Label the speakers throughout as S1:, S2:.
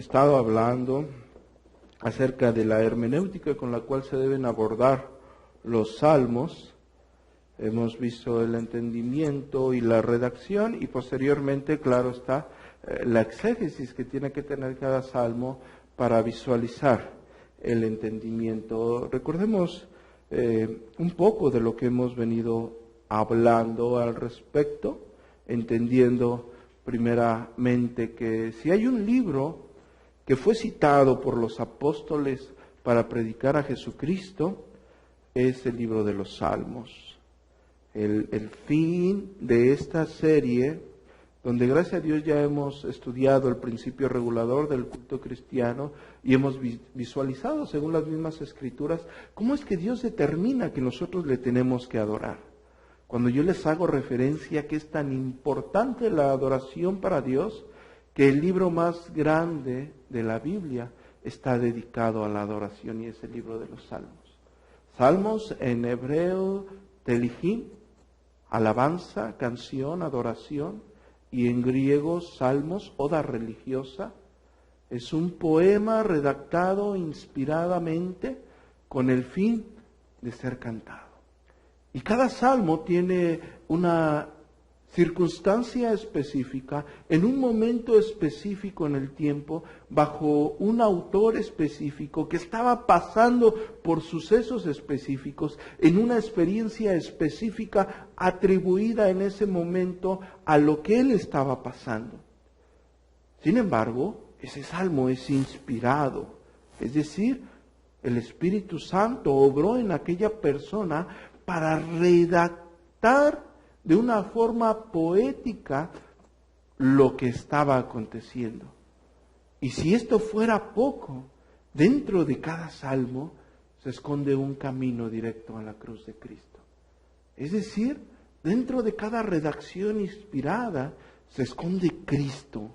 S1: estado hablando acerca de la hermenéutica con la cual se deben abordar los salmos. Hemos visto el entendimiento y la redacción y posteriormente, claro está, la exégesis que tiene que tener cada salmo para visualizar el entendimiento. Recordemos un poco de lo que hemos venido hablando al respecto, entendiendo primeramente que si hay un libro que fue citado por los apóstoles para predicar a Jesucristo, es el libro de los Salmos. El fin de esta serie, donde gracias a Dios ya hemos estudiado el principio regulador del culto cristiano y hemos visualizado, según las mismas escrituras, cómo es que Dios determina que nosotros le tenemos que adorar. Cuando yo les hago referencia a que es tan importante la adoración para Dios, que el libro más grande de la Biblia está dedicado a la adoración y es el libro de los Salmos. Salmos en hebreo, telihim, alabanza, canción, adoración, y en griego, salmos, oda religiosa. Es un poema redactado inspiradamente con el fin de ser cantado. Y cada salmo tiene una circunstancia específica, en un momento específico en el tiempo, bajo un autor específico que estaba pasando por sucesos específicos, en una experiencia específica atribuida en ese momento a lo que él estaba pasando. Sin embargo, ese salmo es inspirado, es decir, el Espíritu Santo obró en aquella persona para redactar de una forma poética lo que estaba aconteciendo. Y si esto fuera poco, dentro de cada salmo se esconde un camino directo a la cruz de Cristo. Es decir, dentro de cada redacción inspirada se esconde Cristo.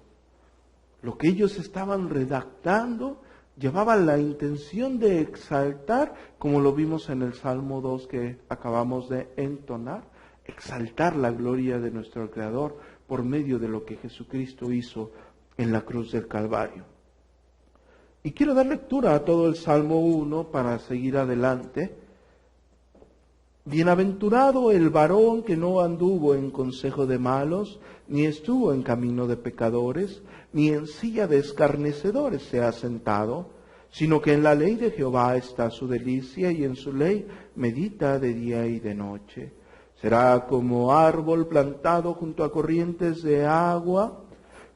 S1: Lo que ellos estaban redactando llevaba la intención de exaltar, como lo vimos en el Salmo 2 que acabamos de entonar, exaltar la gloria de nuestro Creador por medio de lo que Jesucristo hizo en la cruz del Calvario. Y quiero dar lectura a todo el Salmo 1 para seguir adelante. Bienaventurado el varón que no anduvo en consejo de malos, ni estuvo en camino de pecadores, ni en silla de escarnecedores se ha sentado, sino que en la ley de Jehová está su delicia, y en su ley medita de día y de noche. Será como árbol plantado junto a corrientes de agua,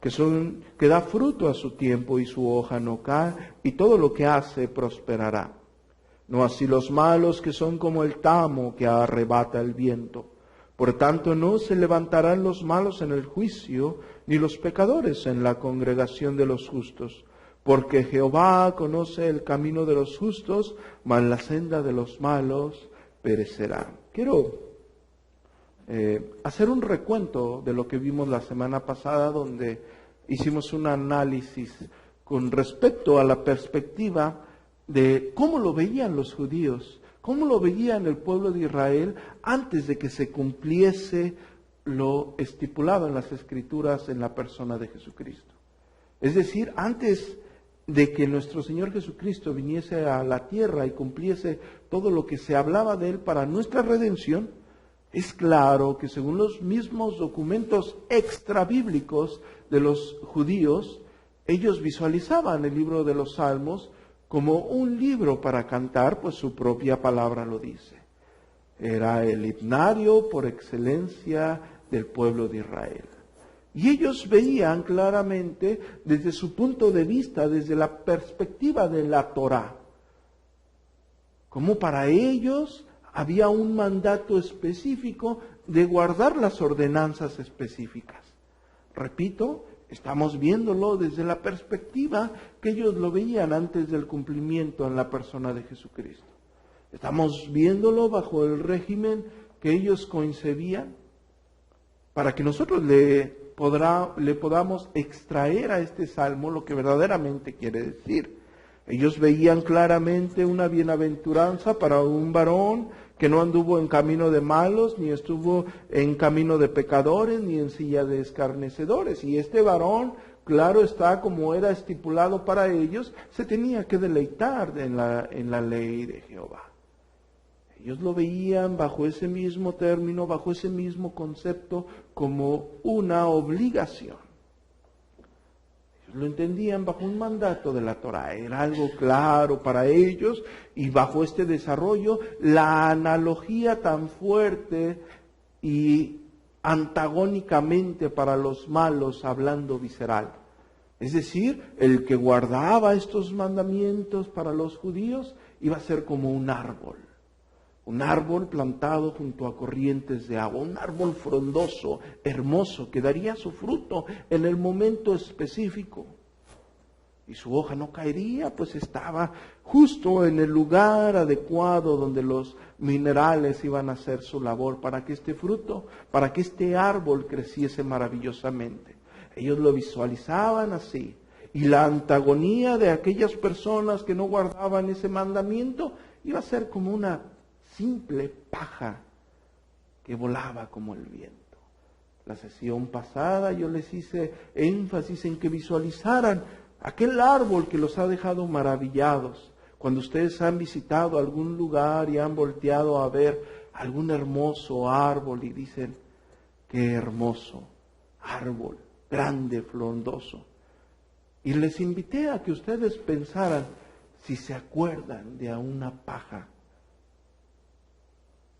S1: que da fruto a su tiempo y su hoja no cae, y todo lo que hace prosperará. No así los malos, que son como el tamo que arrebata el viento. Por tanto, no se levantarán los malos en el juicio, ni los pecadores en la congregación de los justos. Porque Jehová conoce el camino de los justos, mas la senda de los malos perecerá. Quiero hacer un recuento de lo que vimos la semana pasada, donde hicimos un análisis con respecto a la perspectiva de cómo lo veían los judíos, cómo lo veían el pueblo de Israel antes de que se cumpliese lo estipulado en las Escrituras en la persona de Jesucristo. Es decir, antes de que nuestro Señor Jesucristo viniese a la tierra y cumpliese todo lo que se hablaba de Él para nuestra redención, es claro que según los mismos documentos extrabíblicos de los judíos, ellos visualizaban el libro de los Salmos como un libro para cantar, pues su propia palabra lo dice. Era el himnario por excelencia del pueblo de Israel. Y ellos veían claramente desde su punto de vista, desde la perspectiva de la Torá, como para ellos había un mandato específico de guardar las ordenanzas específicas. Repito, estamos viéndolo desde la perspectiva que ellos lo veían antes del cumplimiento en la persona de Jesucristo. Estamos viéndolo bajo el régimen que ellos concebían para que nosotros le podamos extraer a este salmo lo que verdaderamente quiere decir. Ellos veían claramente una bienaventuranza para un varón que no anduvo en camino de malos, ni estuvo en camino de pecadores, ni en silla de escarnecedores. Y este varón claro está, como era estipulado para ellos, se tenía que deleitar en la ley de Jehová. Ellos lo veían bajo ese mismo término, bajo ese mismo concepto, como una obligación. Ellos lo entendían bajo un mandato de la Torá, era algo claro para ellos, y bajo este desarrollo, la analogía tan fuerte y antagónicamente para los malos, hablando visceral. Es decir, el que guardaba estos mandamientos para los judíos iba a ser como un árbol plantado junto a corrientes de agua, un árbol frondoso, hermoso, que daría su fruto en el momento específico. Y su hoja no caería, pues estaba justo en el lugar adecuado donde los minerales iban a hacer su labor para que este fruto, para que este árbol creciese maravillosamente. Ellos lo visualizaban así. Y la antagonía de aquellas personas que no guardaban ese mandamiento iba a ser como una simple paja que volaba como el viento. La sesión pasada yo les hice énfasis en que visualizaran aquel árbol que los ha dejado maravillados. Cuando ustedes han visitado algún lugar y han volteado a ver algún hermoso árbol y dicen, qué hermoso árbol, grande, frondoso. Y les invité a que ustedes pensaran si se acuerdan de una paja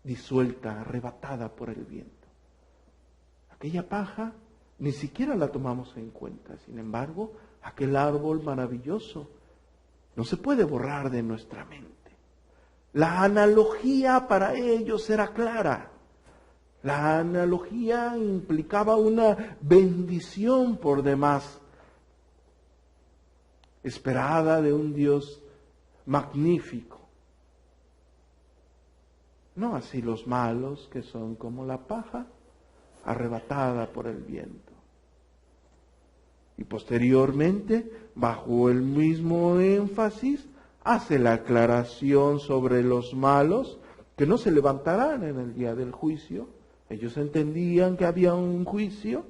S1: disuelta, arrebatada por el viento. Aquella paja ni siquiera la tomamos en cuenta. Sin embargo, aquel árbol maravilloso no se puede borrar de nuestra mente. La analogía para ellos era clara. La analogía implicaba una bendición por demás, esperada de un Dios magnífico. No así los malos, que son como la paja arrebatada por el viento. Y posteriormente, bajo el mismo énfasis, hace la aclaración sobre los malos que no se levantarán en el día del juicio. Ellos entendían que había un juicio,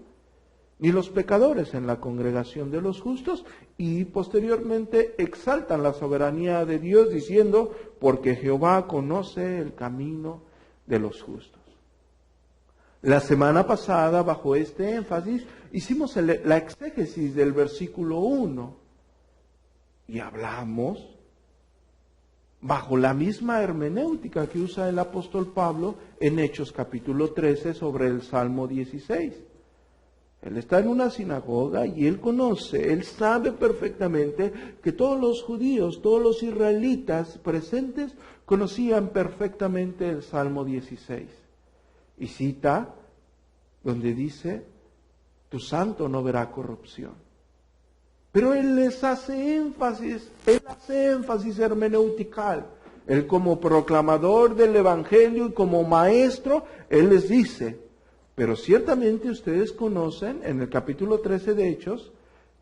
S1: ni los pecadores en la congregación de los justos, y posteriormente exaltan la soberanía de Dios diciendo, porque Jehová conoce el camino de los justos. La semana pasada, bajo este énfasis, hicimos la exégesis del versículo 1 y hablamos bajo la misma hermenéutica que usa el apóstol Pablo en Hechos capítulo 13 sobre el Salmo 16. Él está en una sinagoga y él conoce, él sabe perfectamente que todos los judíos, todos los israelitas presentes conocían perfectamente el Salmo 16. Y cita donde dice, tu santo no verá corrupción. Pero él les hace énfasis hermenéutical. Él como proclamador del evangelio y como maestro, él les dice, pero ciertamente ustedes conocen, en el capítulo 13 de Hechos,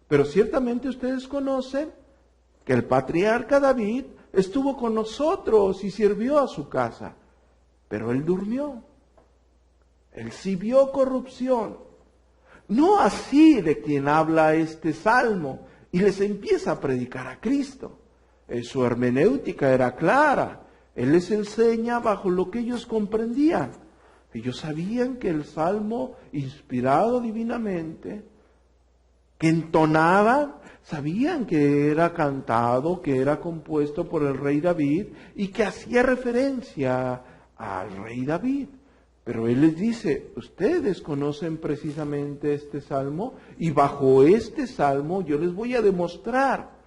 S1: pero ciertamente ustedes conocen que el patriarca David estuvo con nosotros y sirvió a su casa, pero él durmió. Él sí vio corrupción. No así de quien habla este salmo, y les empieza a predicar a Cristo. Su hermenéutica era clara. Él les enseña bajo lo que ellos comprendían. Ellos sabían que el salmo, inspirado divinamente, que entonaban, sabían que era cantado, que era compuesto por el rey David y que hacía referencia al rey David. Pero él les dice, ustedes conocen precisamente este salmo y bajo este salmo yo les voy a demostrar.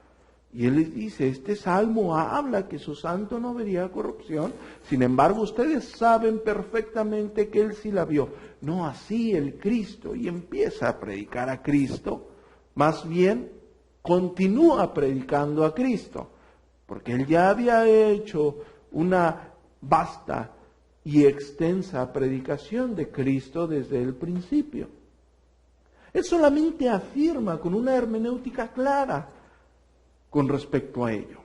S1: Y él les dice, este salmo habla que su santo no vería corrupción, sin embargo ustedes saben perfectamente que él sí la vio. No así el Cristo, y empieza a predicar a Cristo, más bien continúa predicando a Cristo, porque él ya había hecho una vasta y extensa predicación de Cristo desde el principio. Él solamente afirma con una hermenéutica clara con respecto a ello.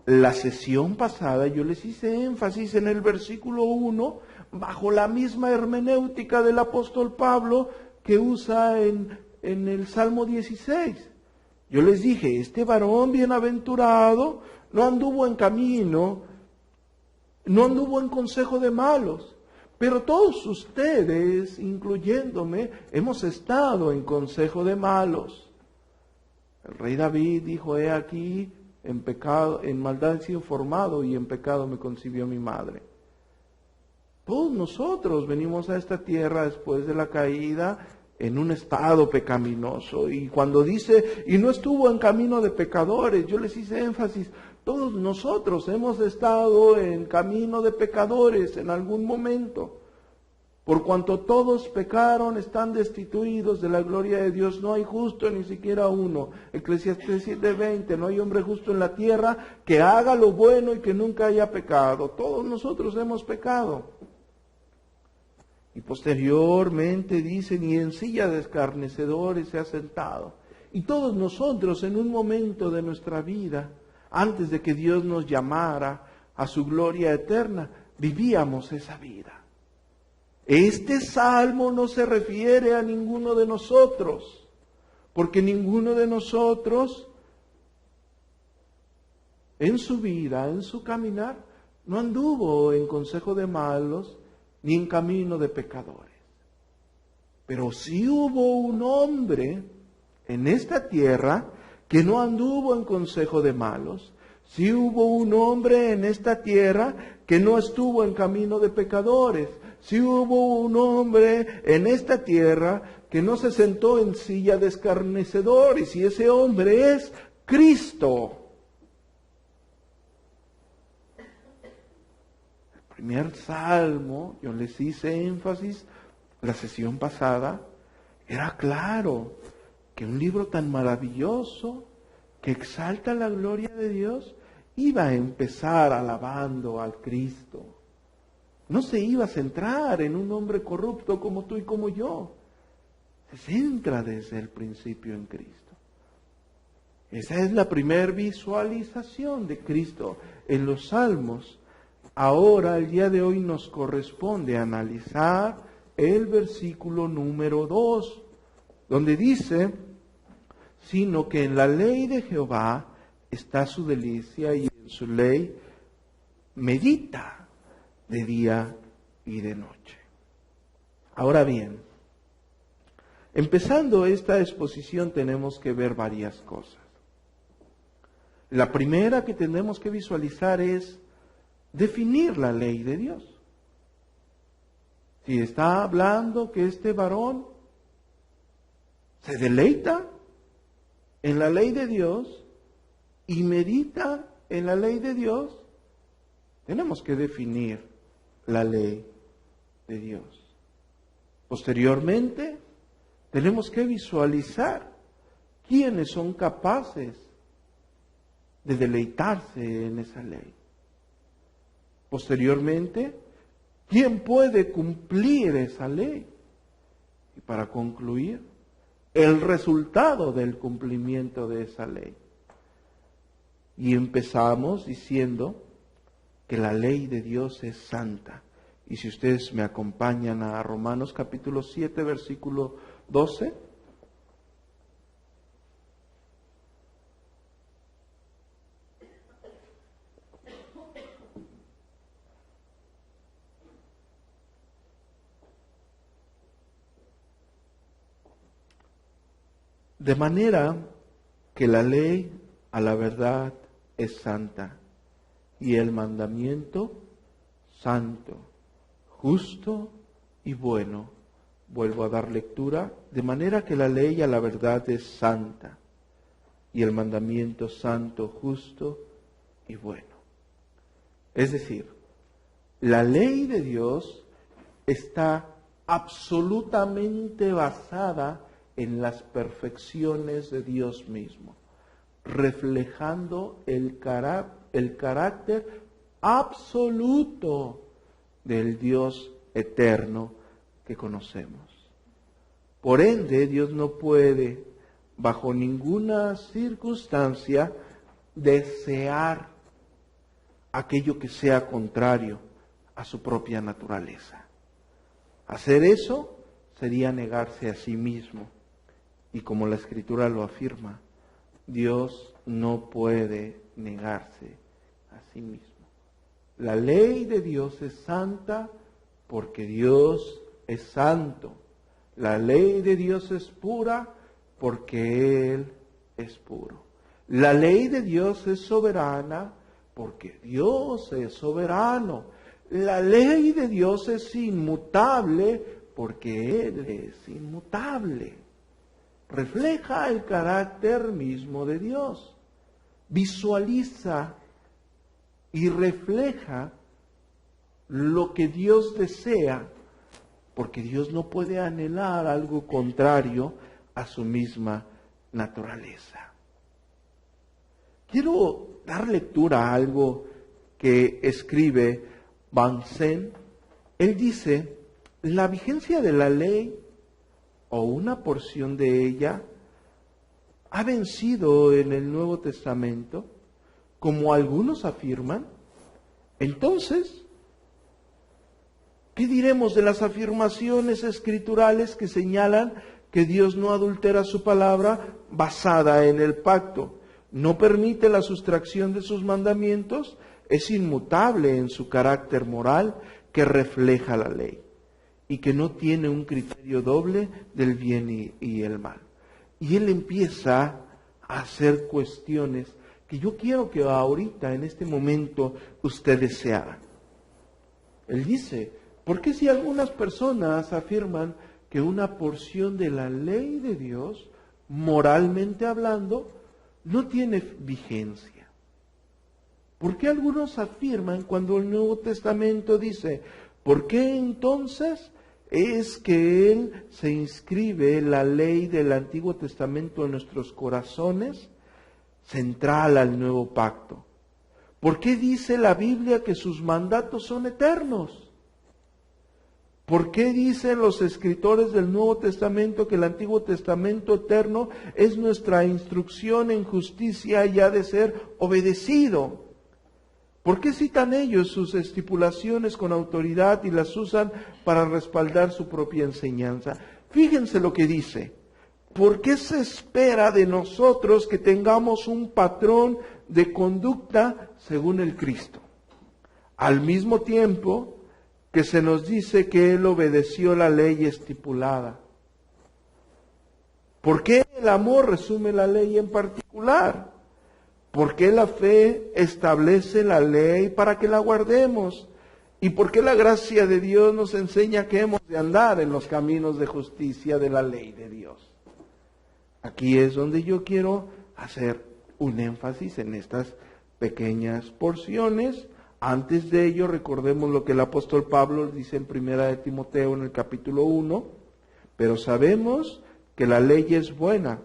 S1: La sesión pasada yo les hice énfasis en el versículo 1, bajo la misma hermenéutica del apóstol Pablo que usa en en el Salmo 16. Yo les dije, este varón bienaventurado no anduvo en camino, no anduvo en consejo de malos. Pero todos ustedes, incluyéndome, hemos estado en consejo de malos. El rey David dijo, he aquí, en pecado, en maldad he sido formado y en pecado me concibió mi madre. Todos nosotros venimos a esta tierra después de la caída en un estado pecaminoso. Y cuando dice, y no estuvo en camino de pecadores, yo les hice énfasis, todos nosotros hemos estado en camino de pecadores en algún momento. Por cuanto todos pecaron, están destituidos de la gloria de Dios. No hay justo ni siquiera uno. Eclesiastés 7:20, no hay hombre justo en la tierra que haga lo bueno y que nunca haya pecado. Todos nosotros hemos pecado. Y posteriormente dicen, y en silla de escarnecedores se ha sentado. Y todos nosotros en un momento de nuestra vida, antes de que Dios nos llamara a su gloria eterna, vivíamos esa vida. Este salmo no se refiere a ninguno de nosotros, porque ninguno de nosotros en su vida, en su caminar, no anduvo en consejo de malos, ni en camino de pecadores. Pero sí hubo un hombre en esta tierra que no anduvo en consejo de malos. Sí hubo un hombre en esta tierra que no estuvo en camino de pecadores. Sí hubo un hombre en esta tierra que no se sentó en silla de escarnecedores. Y ese hombre es Cristo. Primer salmo, yo les hice énfasis la sesión pasada, era claro que un libro tan maravilloso que exalta la gloria de Dios iba a empezar alabando al Cristo. No se iba a centrar en un hombre corrupto como tú y como yo. Se centra desde el principio en Cristo. Esa es la primera visualización de Cristo en los salmos. Ahora, el día de hoy, nos corresponde analizar el versículo número 2, donde dice, sino que en la ley de Jehová está su delicia y en su ley medita de día y de noche. Ahora bien, empezando esta exposición tenemos que ver varias cosas. La primera que tenemos que visualizar es definir la ley de Dios. Si está hablando que este varón se deleita en la ley de Dios y medita en la ley de Dios, tenemos que definir la ley de Dios. Posteriormente, tenemos que visualizar quiénes son capaces de deleitarse en esa ley. Posteriormente, ¿quién puede cumplir esa ley? Y para concluir, el resultado del cumplimiento de esa ley. Y empezamos diciendo que la ley de Dios es santa. Y si ustedes me acompañan a Romanos capítulo 7, versículo 12. De manera que la ley a la verdad es santa y el mandamiento santo, justo y bueno. Vuelvo a dar lectura. De manera que la ley a la verdad es santa y el mandamiento santo, justo y bueno. Es decir, la ley de Dios está absolutamente basada en las perfecciones de Dios mismo, reflejando el carácter absoluto del Dios eterno que conocemos. Por ende, Dios no puede, bajo ninguna circunstancia, desear aquello que sea contrario a su propia naturaleza. Hacer eso sería negarse a sí mismo. Y como la Escritura lo afirma, Dios no puede negarse a sí mismo. La ley de Dios es santa porque Dios es santo. La ley de Dios es pura porque Él es puro. La ley de Dios es soberana porque Dios es soberano. La ley de Dios es inmutable porque Él es inmutable. Refleja el carácter mismo de Dios. Visualiza y refleja lo que Dios desea, porque Dios no puede anhelar algo contrario a su misma naturaleza. Quiero dar lectura a algo que escribe Van Zen. Él dice, la vigencia de la ley o una porción de ella ha vencido en el Nuevo Testamento, como algunos afirman. Entonces, ¿qué diremos de las afirmaciones escriturales que señalan que Dios no adultera su palabra basada en el pacto? No permite la sustracción de sus mandamientos, es inmutable en su carácter moral que refleja la ley y que no tiene un criterio doble del bien y el mal. Y él empieza a hacer cuestiones que yo quiero que ahorita, en este momento, ustedes se hagan. Él dice, ¿por qué si algunas personas afirman que una porción de la ley de Dios, moralmente hablando, no tiene vigencia? ¿Por qué algunos afirman cuando el Nuevo Testamento dice, ¿por qué entonces es que Él se inscribe la ley del Antiguo Testamento en nuestros corazones, central al nuevo pacto? ¿Por qué dice la Biblia que sus mandatos son eternos? ¿Por qué dicen los escritores del Nuevo Testamento que el Antiguo Testamento eterno es nuestra instrucción en justicia y ha de ser obedecido? ¿Por qué citan ellos sus estipulaciones con autoridad y las usan para respaldar su propia enseñanza? Fíjense lo que dice. ¿Por qué se espera de nosotros que tengamos un patrón de conducta según el Cristo? Al mismo tiempo que se nos dice que Él obedeció la ley estipulada. ¿Por qué el amor resume la ley en particular? ¿Por qué la fe establece la ley para que la guardemos? ¿Y por qué la gracia de Dios nos enseña que hemos de andar en los caminos de justicia de la ley de Dios? Aquí es donde yo quiero hacer un énfasis en estas pequeñas porciones. Antes de ello, recordemos lo que el apóstol Pablo dice en 1 de Timoteo en el capítulo 1. Pero sabemos que la ley es buena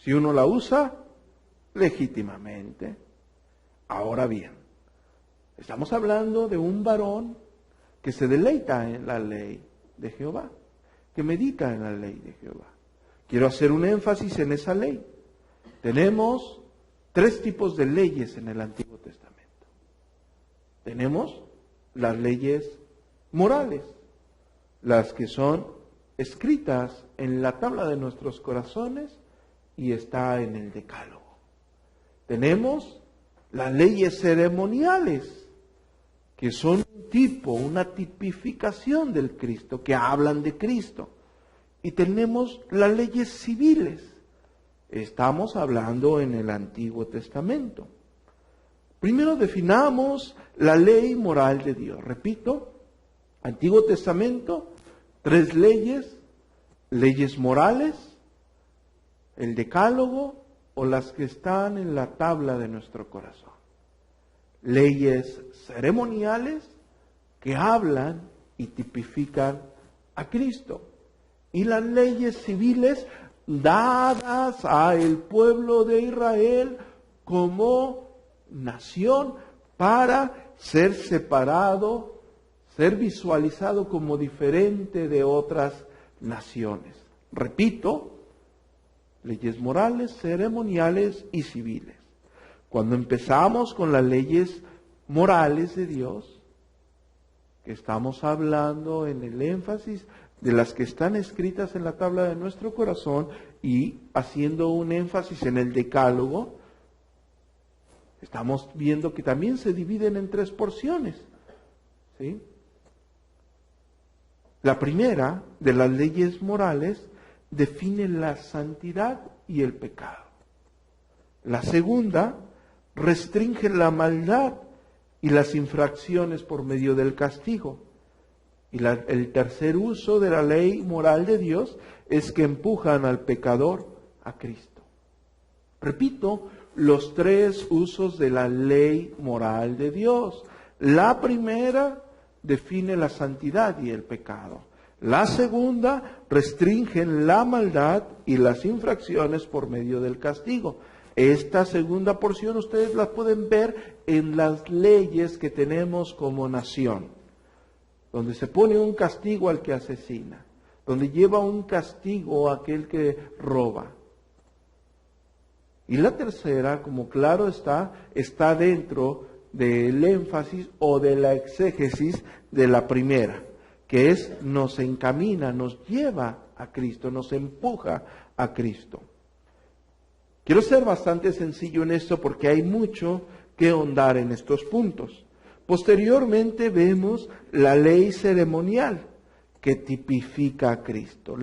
S1: si uno la usa legítimamente. Ahora bien, estamos hablando de un varón que se deleita en la ley de Jehová, que medita en la ley de Jehová. Quiero hacer un énfasis en esa ley. Tenemos 3 tipos de leyes en el Antiguo Testamento. Tenemos las leyes morales, las que son escritas en la tabla de nuestros corazones y está en el Decálogo. Tenemos las leyes ceremoniales, que son un tipo, una tipificación del Cristo, que hablan de Cristo. Y tenemos las leyes civiles. Estamos hablando en el Antiguo Testamento. Primero definamos la ley moral de Dios. Repito, Antiguo Testamento, 3 leyes, leyes morales, el Decálogo o las que están en la tabla de nuestro corazón. Leyes ceremoniales que hablan y tipifican a Cristo. Y las leyes civiles dadas al pueblo de Israel como nación para ser separado, ser visualizado como diferente de otras naciones. Repito, leyes morales, ceremoniales y civiles. Cuando empezamos con las leyes morales de Dios, que estamos hablando en el énfasis de las que están escritas en la tabla de nuestro corazón y haciendo un énfasis en el decálogo, estamos viendo que también se dividen en 3 porciones. ¿Sí? La primera de las leyes morales define la santidad y el pecado. La segunda restringe la maldad y las infracciones por medio del castigo. Y el tercer uso de la ley moral de Dios es que empujan al pecador a Cristo. Repito, los 3 usos de la ley moral de Dios. La primera define la santidad y el pecado. La segunda restringe la maldad y las infracciones por medio del castigo. Esta segunda porción ustedes la pueden ver en las leyes que tenemos como nación, donde se pone un castigo al que asesina, donde lleva un castigo a aquel que roba. Y la tercera, como claro está dentro del énfasis o de la exégesis de la primera, que es nos encamina, nos lleva a Cristo, nos empuja a Cristo. Quiero ser bastante sencillo en esto porque hay mucho que ahondar en estos puntos. Posteriormente vemos la ley ceremonial que tipifica a Cristo.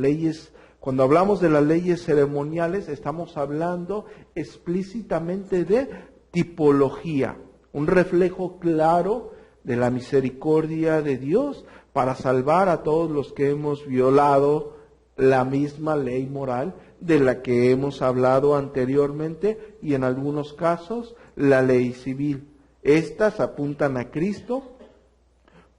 S1: Cuando hablamos de las leyes ceremoniales estamos hablando explícitamente de tipología, un reflejo claro de la misericordia de Dios para salvar a todos los que hemos violado la misma ley moral de la que hemos hablado anteriormente y en algunos casos la ley civil. Estas apuntan a Cristo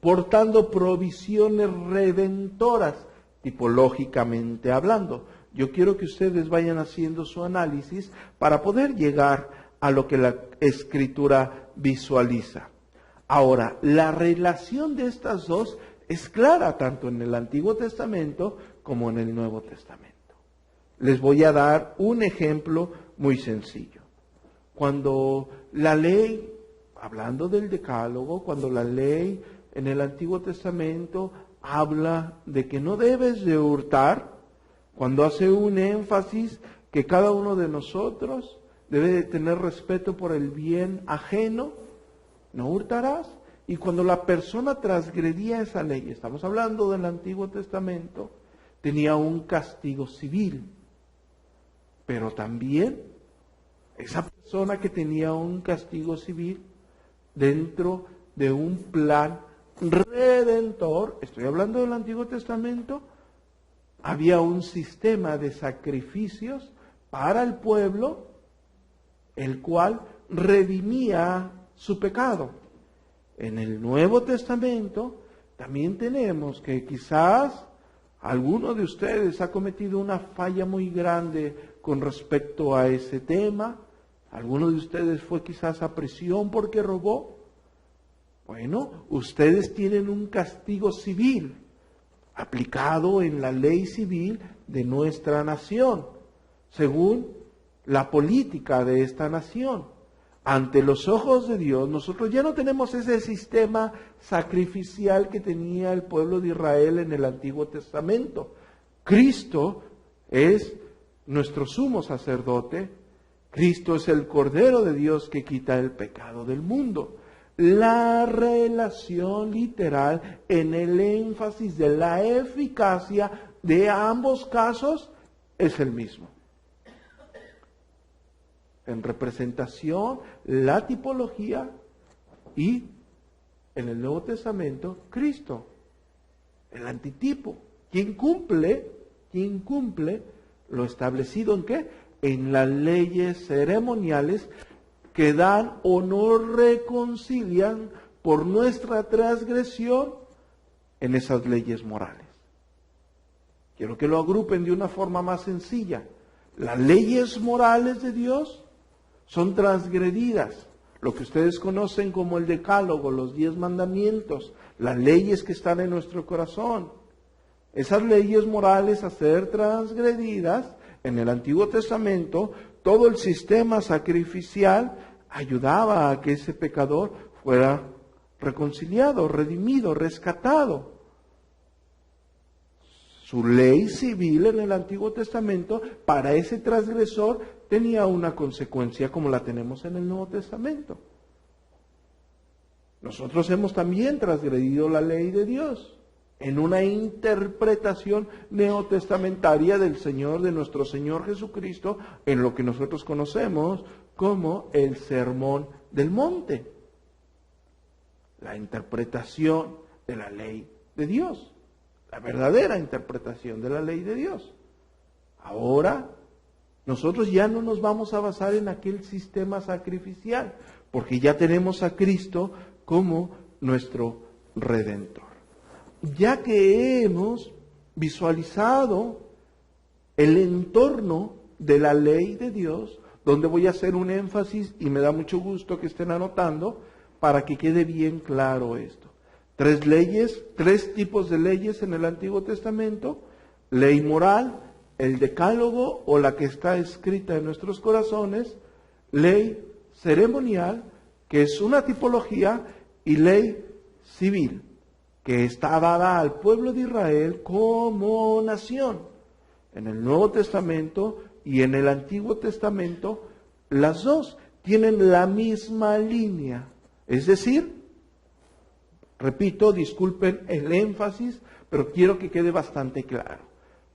S1: portando provisiones redentoras, tipológicamente hablando. Yo quiero que ustedes vayan haciendo su análisis para poder llegar a lo que la Escritura visualiza. Ahora, la relación de estas dos es clara tanto en el Antiguo Testamento como en el Nuevo Testamento. Les voy a dar un ejemplo muy sencillo. Cuando la ley, hablando del Decálogo, cuando la ley en el Antiguo Testamento habla de que no debes de hurtar, cuando hace un énfasis que cada uno de nosotros debe de tener respeto por el bien ajeno, no hurtarás. Y cuando la persona transgredía esa ley, estamos hablando del Antiguo Testamento, tenía un castigo civil. Pero también esa persona que tenía un castigo civil dentro de un plan redentor, estoy hablando del Antiguo Testamento, había un sistema de sacrificios para el pueblo, el cual redimía su pecado. En el Nuevo Testamento también tenemos que quizás alguno de ustedes ha cometido una falla muy grande con respecto a ese tema. ¿Alguno de ustedes fue quizás a prisión porque robó? Bueno, ustedes tienen un castigo civil aplicado en la ley civil de nuestra nación, según la política de esta nación. Ante los ojos de Dios, nosotros ya no tenemos ese sistema sacrificial que tenía el pueblo de Israel en el Antiguo Testamento. Cristo es nuestro sumo sacerdote. Cristo es el Cordero de Dios que quita el pecado del mundo. La relación literal en el énfasis de la eficacia de ambos casos es el mismo. En representación, la tipología y en el Nuevo Testamento, Cristo, el antitipo. ¿Quién cumple lo establecido en qué? En las leyes ceremoniales que dan o no reconcilian por nuestra transgresión en esas leyes morales. Quiero que lo agrupen de una forma más sencilla. Las leyes morales de Dios son transgredidas, lo que ustedes conocen como el Decálogo, los 10 mandamientos, las leyes que están en nuestro corazón. Esas leyes morales a ser transgredidas, en el Antiguo Testamento, todo el sistema sacrificial ayudaba a que ese pecador fuera reconciliado, redimido, rescatado. Su ley civil en el Antiguo Testamento para ese transgresor tenía una consecuencia como la tenemos en el Nuevo Testamento. Nosotros hemos también transgredido la ley de Dios en una interpretación neotestamentaria del Señor, de nuestro Señor Jesucristo, en lo que nosotros conocemos como el Sermón del Monte. La interpretación de la ley de Dios, la verdadera interpretación de la ley de Dios. Ahora, nosotros ya no nos vamos a basar en aquel sistema sacrificial, porque ya tenemos a Cristo como nuestro Redentor. Ya que hemos visualizado el entorno de la ley de Dios, donde voy a hacer un énfasis, y me da mucho gusto que estén anotando, para que quede bien claro esto. 3 leyes, 3 tipos de leyes en el Antiguo Testamento: ley moral, el decálogo o la que está escrita en nuestros corazones, ley ceremonial, que es una tipología, y ley civil, que está dada al pueblo de Israel como nación. En el Nuevo Testamento y en el Antiguo Testamento, las dos tienen la misma línea. Es decir, repito, disculpen el énfasis, pero quiero que quede bastante claro.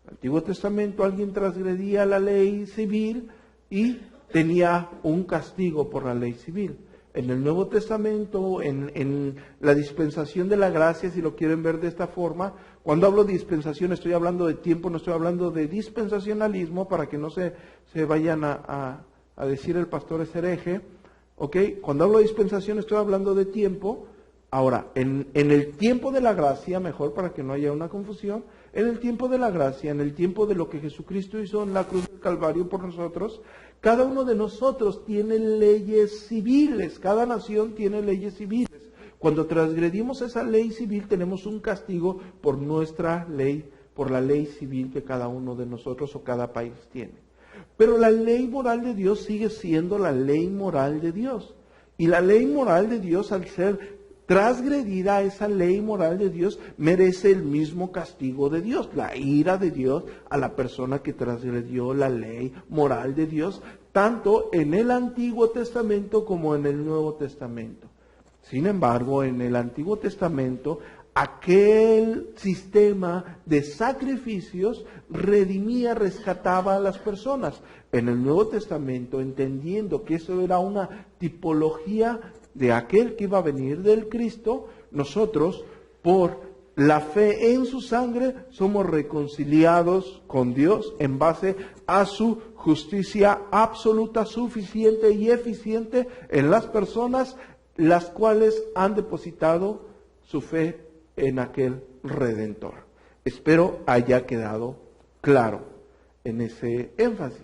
S1: En el Antiguo Testamento alguien transgredía la ley civil y tenía un castigo por la ley civil. En el Nuevo Testamento, en la dispensación de la gracia, si lo quieren ver de esta forma, cuando hablo de dispensación estoy hablando de tiempo, no estoy hablando de dispensacionalismo, para que no se vayan a decir el pastor es hereje. ¿Ok? Cuando hablo de dispensación estoy hablando de tiempo. Ahora, en el tiempo de la gracia, mejor para que no haya una confusión, en el tiempo de la gracia, en el tiempo de lo que Jesucristo hizo en la cruz del Calvario por nosotros, cada uno de nosotros tiene leyes civiles, cada nación tiene leyes civiles. Cuando transgredimos esa ley civil tenemos un castigo por nuestra ley, por la ley civil que cada uno de nosotros o cada país tiene. Pero la ley moral de Dios sigue siendo la ley moral de Dios. Y la ley moral de Dios, al ser transgredida, esa ley moral de Dios merece el mismo castigo de Dios, la ira de Dios a la persona que transgredió la ley moral de Dios, tanto en el Antiguo Testamento como en el Nuevo Testamento. Sin embargo, en el Antiguo Testamento, aquel sistema de sacrificios redimía, rescataba a las personas. En el Nuevo Testamento, entendiendo que eso era una tipología de aquel que iba a venir del Cristo, nosotros, por la fe en su sangre, somos reconciliados con Dios en base a su justicia absoluta, suficiente y eficiente en las personas las cuales han depositado su fe en aquel Redentor. Espero haya quedado claro en ese énfasis.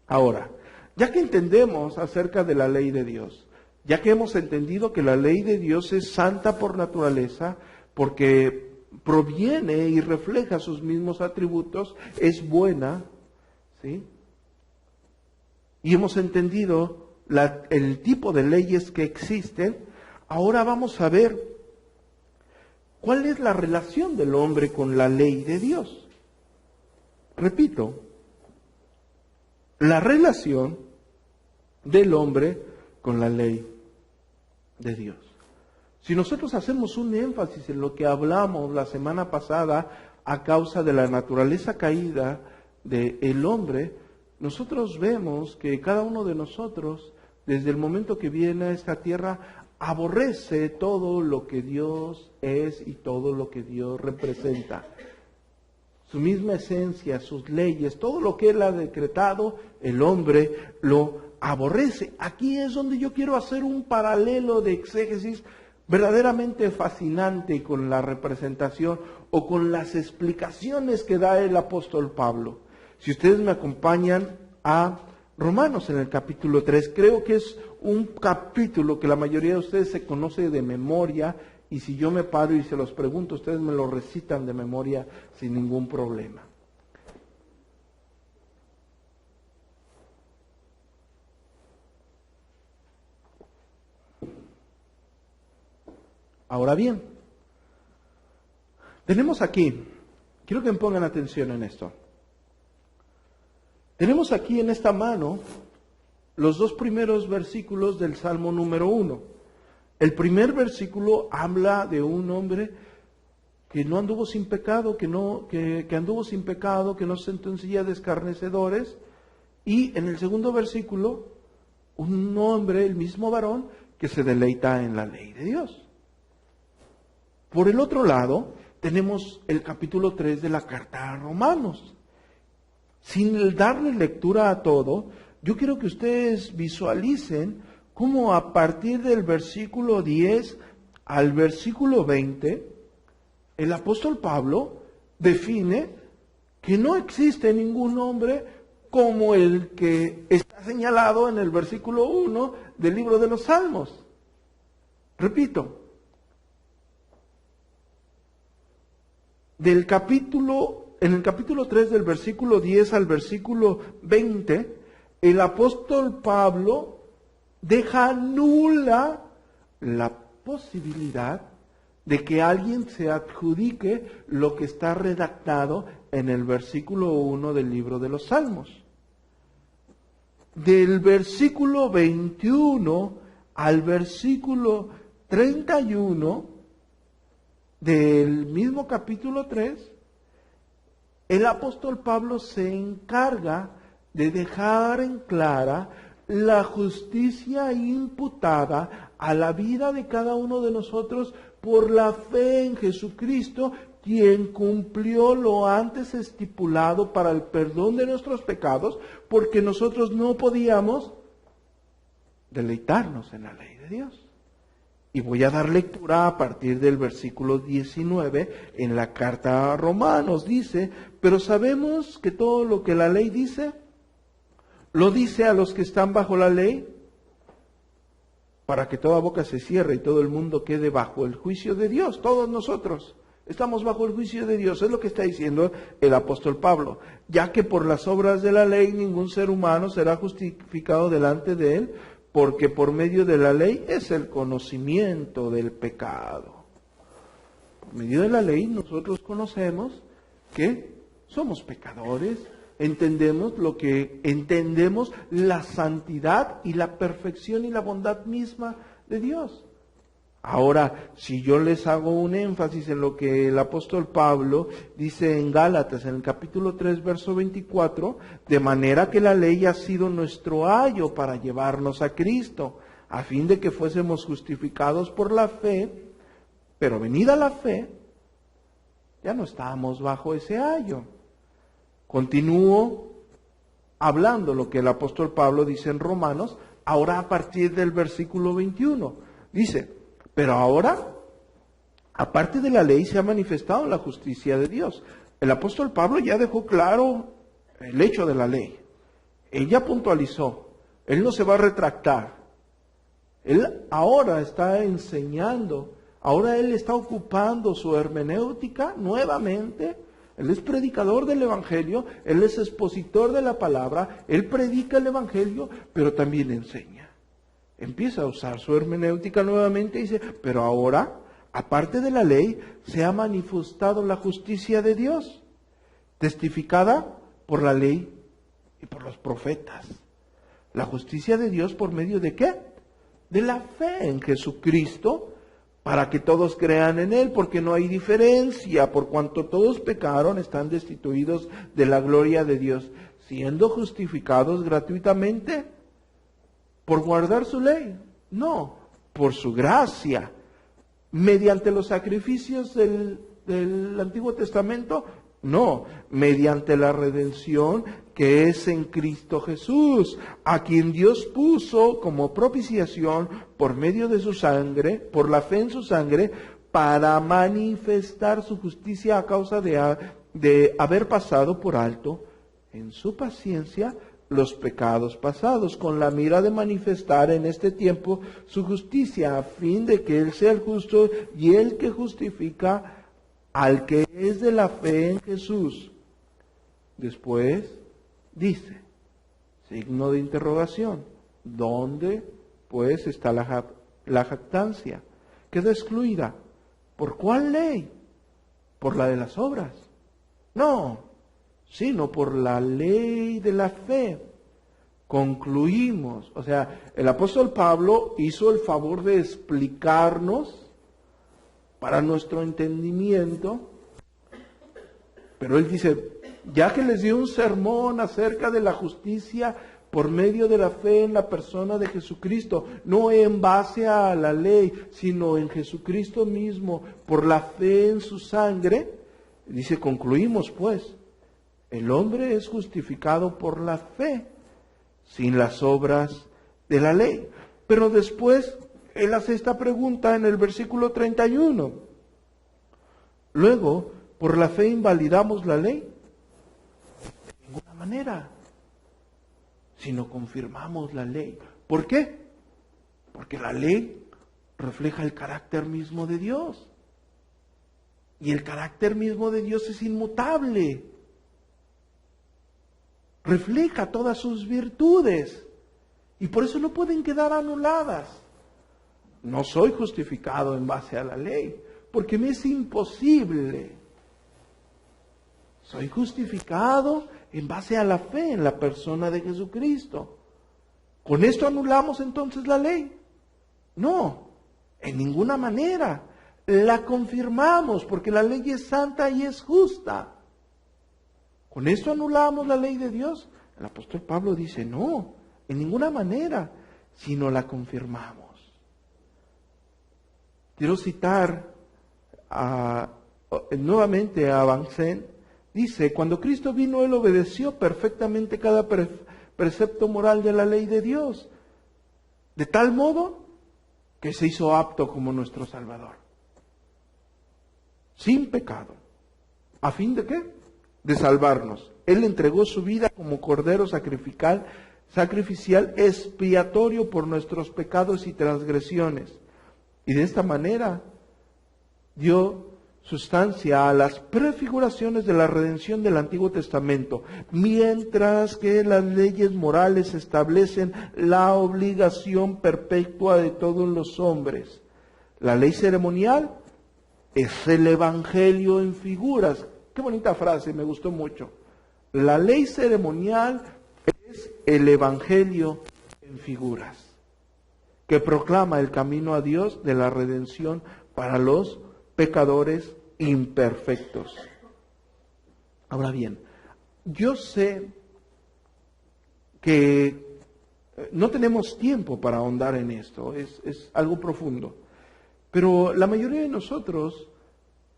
S1: Ahora, ya que entendemos acerca de la ley de Dios, ya que hemos entendido que la ley de Dios es santa por naturaleza, porque proviene y refleja sus mismos atributos, es buena, ¿sí? Y hemos entendido el tipo de leyes que existen, ahora vamos a ver cuál es la relación del hombre con la ley de Dios. Repito, la relación del hombre con la ley de Dios. Si nosotros hacemos un énfasis en lo que hablamos la semana pasada a causa de la naturaleza caída del hombre, nosotros vemos que cada uno de nosotros, desde el momento que viene a esta tierra, aborrece todo lo que Dios es y todo lo que Dios representa. Su misma esencia, sus leyes, todo lo que Él ha decretado, el hombre lo aborrece. Aquí es donde yo quiero hacer un paralelo de exégesis verdaderamente fascinante con la representación o con las explicaciones que da el apóstol Pablo. Si ustedes me acompañan a Romanos en el capítulo 3, creo que es un capítulo que la mayoría de ustedes se conoce de memoria, y si yo me paro y se los pregunto, ustedes me lo recitan de memoria sin ningún problema. Ahora bien, tenemos aquí Quiero que me pongan atención en esto. Tenemos aquí en esta mano los dos primeros versículos del Salmo número 1. El primer versículo habla de un hombre que no anduvo sin pecado, que anduvo sin pecado, que no se sentó en silla de escarnecedores. Y en el segundo versículo, un hombre, el mismo varón, que se deleita en la ley de Dios. Por el otro lado, tenemos el capítulo 3 de la carta a Romanos. Sin darle lectura a todo, yo quiero que ustedes visualicen cómo a partir del versículo 10 al versículo 20, el apóstol Pablo define que no existe ningún hombre como el que está señalado en el versículo 1 del libro de los Salmos. Repito, en el capítulo 3 del versículo 10 al versículo 20, el apóstol Pablo deja nula la posibilidad de que alguien se adjudique lo que está redactado en el versículo 1 del libro de los Salmos. Del versículo 21 al versículo 31 del mismo capítulo 3, el apóstol Pablo se encarga de dejar en clara la justicia imputada a la vida de cada uno de nosotros por la fe en Jesucristo, quien cumplió lo antes estipulado para el perdón de nuestros pecados, porque nosotros no podíamos deleitarnos en la ley de Dios. Y voy a dar lectura a partir del versículo 19 en la carta a Romanos. Dice, pero sabemos que todo lo que la ley dice, lo dice a los que están bajo la ley, para que toda boca se cierre y todo el mundo quede bajo el juicio de Dios. Todos nosotros estamos bajo el juicio de Dios. Es lo que está diciendo el apóstol Pablo. Ya que por las obras de la ley ningún ser humano será justificado delante de él, porque por medio de la ley es el conocimiento del pecado. Por medio de la ley nosotros conocemos que somos pecadores, entendemos la santidad y la perfección y la bondad misma de Dios. Ahora, si yo les hago un énfasis en lo que el apóstol Pablo dice en Gálatas, en el capítulo 3, verso 24, de manera que la ley ha sido nuestro ayo para llevarnos a Cristo, a fin de que fuésemos justificados por la fe, pero venida la fe, ya no estamos bajo ese ayo. Continúo hablando lo que el apóstol Pablo dice en Romanos, ahora a partir del versículo 21. Dice, pero ahora, aparte de la ley, se ha manifestado la justicia de Dios. El apóstol Pablo ya dejó claro el hecho de la ley. Él ya puntualizó. Él no se va a retractar. Él ahora está enseñando, ahora él está ocupando su hermenéutica nuevamente. Él es predicador del Evangelio, él es expositor de la palabra, él predica el Evangelio, pero también enseña. Empieza a usar su hermenéutica nuevamente y dice, pero ahora, aparte de la ley, se ha manifestado la justicia de Dios, testificada por la ley y por los profetas. La justicia de Dios por medio de ¿qué? De la fe en Jesucristo, para que todos crean en Él, porque no hay diferencia, por cuanto todos pecaron, están destituidos de la gloria de Dios, siendo justificados gratuitamente por guardar su ley, no, por su gracia, mediante los sacrificios del Antiguo Testamento, no, mediante la redención que es en Cristo Jesús, a quien Dios puso como propiciación por medio de su sangre, por la fe en su sangre, para manifestar su justicia a causa de haber pasado por alto en su paciencia los pecados pasados, con la mira de manifestar en este tiempo su justicia, a fin de que Él sea el justo y el que justifica al que es de la fe en Jesús. Después dice, signo de interrogación, ¿dónde pues está la jactancia? Queda excluida. ¿Por cuál ley? Por la de las obras. No, sino por la ley de la fe. Concluimos, o sea, el apóstol Pablo hizo el favor de explicarnos para nuestro entendimiento, pero él dice, ya que les dio un sermón acerca de la justicia por medio de la fe en la persona de Jesucristo, no en base a la ley, sino en Jesucristo mismo, por la fe en su sangre, dice, concluimos pues, el hombre es justificado por la fe, sin las obras de la ley. Pero después él hace esta pregunta en el versículo 31. Luego, ¿por la fe invalidamos la ley? De ninguna manera, sino confirmamos la ley. ¿Por qué? Porque la ley refleja el carácter mismo de Dios. Y el carácter mismo de Dios es inmutable. Refleja todas sus virtudes. Y por eso no pueden quedar anuladas. No soy justificado en base a la ley, porque me es imposible. Soy justificado en base a la fe en la persona de Jesucristo. ¿Con esto anulamos entonces la ley? No, en ninguna manera. La confirmamos porque la ley es santa y es justa. ¿Con esto anulamos la ley de Dios? El apóstol Pablo dice, no, en ninguna manera, sino la confirmamos. Quiero citar nuevamente a Vincent. Dice, cuando Cristo vino, Él obedeció perfectamente cada precepto moral de la ley de Dios, de tal modo que se hizo apto como nuestro Salvador, sin pecado. ¿A fin de qué? De salvarnos. Él entregó su vida como cordero sacrificial expiatorio por nuestros pecados y transgresiones. Y de esta manera dio sustancia a las prefiguraciones de la redención del Antiguo Testamento, mientras que las leyes morales establecen la obligación perpetua de todos los hombres. La ley ceremonial es el Evangelio en figuras. Qué bonita frase, me gustó mucho. La ley ceremonial es el Evangelio en figuras, que proclama el camino a Dios de la redención para los pecadores imperfectos. Ahora bien, yo sé que no tenemos tiempo para ahondar en esto, es algo profundo, pero la mayoría de nosotros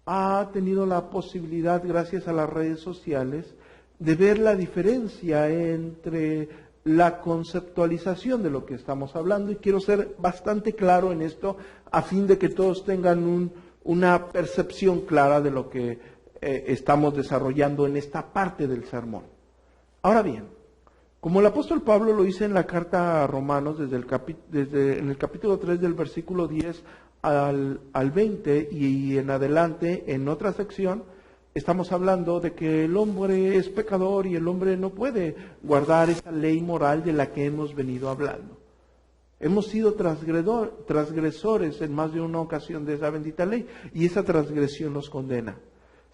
S1: ha tenido la posibilidad, gracias a las redes sociales, de ver la diferencia entre la conceptualización de lo que estamos hablando, y quiero ser bastante claro en esto a fin de que todos tengan una percepción clara de lo que estamos desarrollando en esta parte del sermón. Ahora bien, como el apóstol Pablo lo dice en la carta a Romanos, en el capítulo 3 del versículo 10 al 20 y en adelante, en otra sección, estamos hablando de que el hombre es pecador y el hombre no puede guardar esa ley moral de la que hemos venido hablando. Hemos sido transgresores en más de una ocasión de esa bendita ley y esa transgresión nos condena.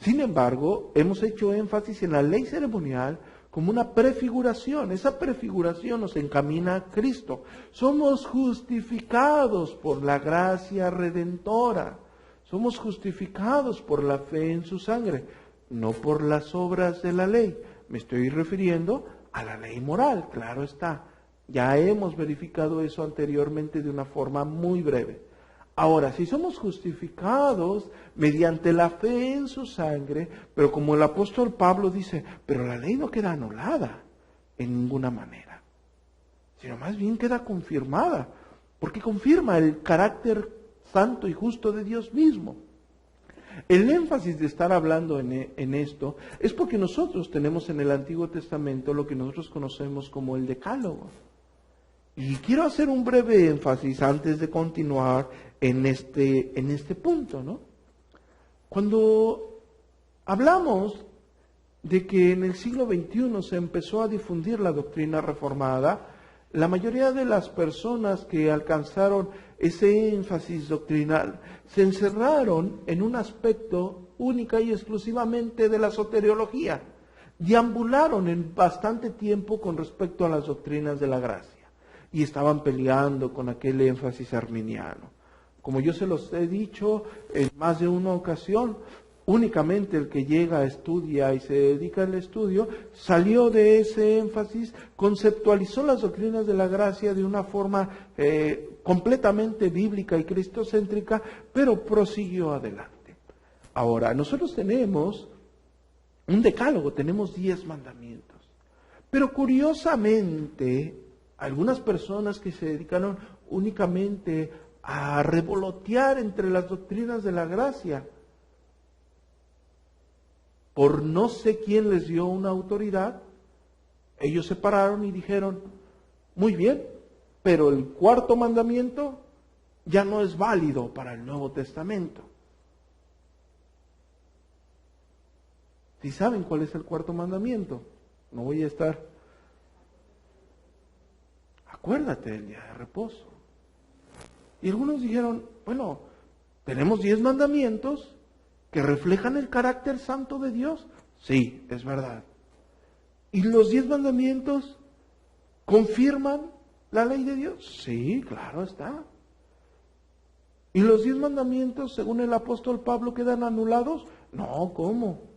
S1: Sin embargo, hemos hecho énfasis en la ley ceremonial como una prefiguración. Esa prefiguración nos encamina a Cristo. Somos justificados por la gracia redentora. Somos justificados por la fe en su sangre, no por las obras de la ley. Me estoy refiriendo a la ley moral, claro está. Ya hemos verificado eso anteriormente de una forma muy breve. Ahora, si somos justificados mediante la fe en su sangre, pero como el apóstol Pablo dice, pero la ley no queda anulada en ninguna manera, sino más bien queda confirmada, porque confirma el carácter santo y justo de Dios mismo. El énfasis de estar hablando en esto es porque nosotros tenemos en el Antiguo Testamento lo que nosotros conocemos como el Decálogo. Y quiero hacer un breve énfasis antes de continuar en este punto, ¿no? Cuando hablamos de que en el siglo XXI se empezó a difundir la doctrina reformada, la mayoría de las personas que alcanzaron ese énfasis doctrinal se encerraron en un aspecto única y exclusivamente de la soteriología. Deambularon en bastante tiempo con respecto a las doctrinas de la gracia y estaban peleando con aquel énfasis arminiano. Como yo se los he dicho en más de una ocasión, únicamente el que llega, estudia y se dedica al estudio, salió de ese énfasis, conceptualizó las doctrinas de la gracia de una forma completamente bíblica y cristocéntrica, pero prosiguió adelante. Ahora, nosotros tenemos un decálogo, tenemos 10 mandamientos, pero curiosamente, algunas personas que se dedicaron únicamente a revolotear entre las doctrinas de la gracia, por no sé quién les dio una autoridad, ellos se pararon y dijeron, muy bien, pero el cuarto mandamiento ya no es válido para el Nuevo Testamento. ¿Sí saben cuál es el cuarto mandamiento? No voy a estar. Acuérdate del día de reposo. Y algunos dijeron, bueno, tenemos 10 mandamientos que reflejan el carácter santo de Dios. Sí, es verdad. ¿Y los 10 mandamientos confirman la ley de Dios? Sí, claro está. ¿Y los 10 mandamientos, según el apóstol Pablo, quedan anulados? No, ¿cómo?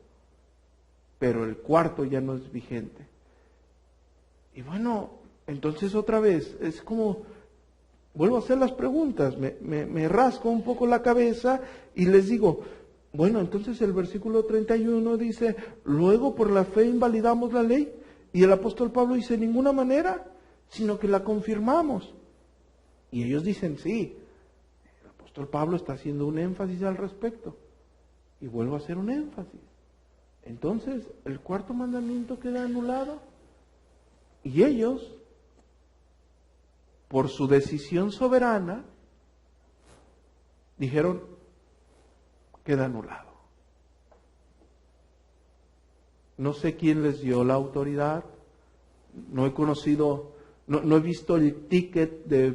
S1: Pero el cuarto ya no es vigente. Y bueno, entonces otra vez, es como, vuelvo a hacer las preguntas, me rasco un poco la cabeza y les digo, bueno, entonces el versículo 31 dice, luego por la fe invalidamos la ley, y el apóstol Pablo dice, de ninguna manera, sino que la confirmamos. Y ellos dicen, sí, el apóstol Pablo está haciendo un énfasis al respecto, y vuelvo a hacer un énfasis. Entonces, el cuarto mandamiento queda anulado, y ellos, por su decisión soberana, dijeron, queda anulado. No sé quién les dio la autoridad, no he conocido, no he visto el ticket de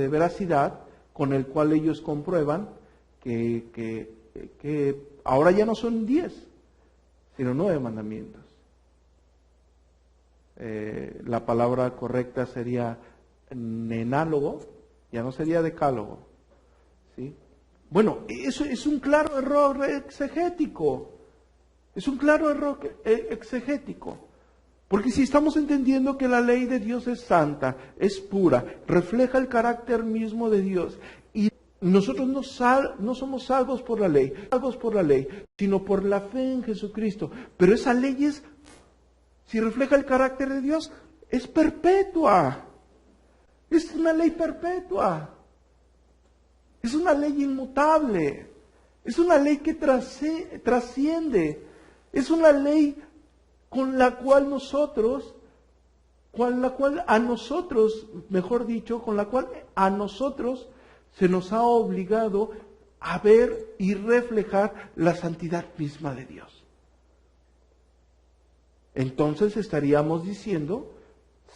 S1: veracidad con el cual ellos comprueban que ahora ya no son 10, sino 9 mandamientos. La palabra correcta sería nenálogo, ya no sería decálogo, ¿sí? Bueno, eso es un claro error exegético. Es un claro error exegético. Porque si estamos entendiendo que la ley de Dios es santa, es pura, refleja el carácter mismo de Dios, y nosotros no somos salvos por la ley, sino por la fe en Jesucristo. Pero esa ley si refleja el carácter de Dios, es perpetua. Es una ley perpetua. Es una ley inmutable. Es una ley que trasciende. Es una ley con la cual a nosotros se nos ha obligado a ver y reflejar la santidad misma de Dios. Entonces estaríamos diciendo,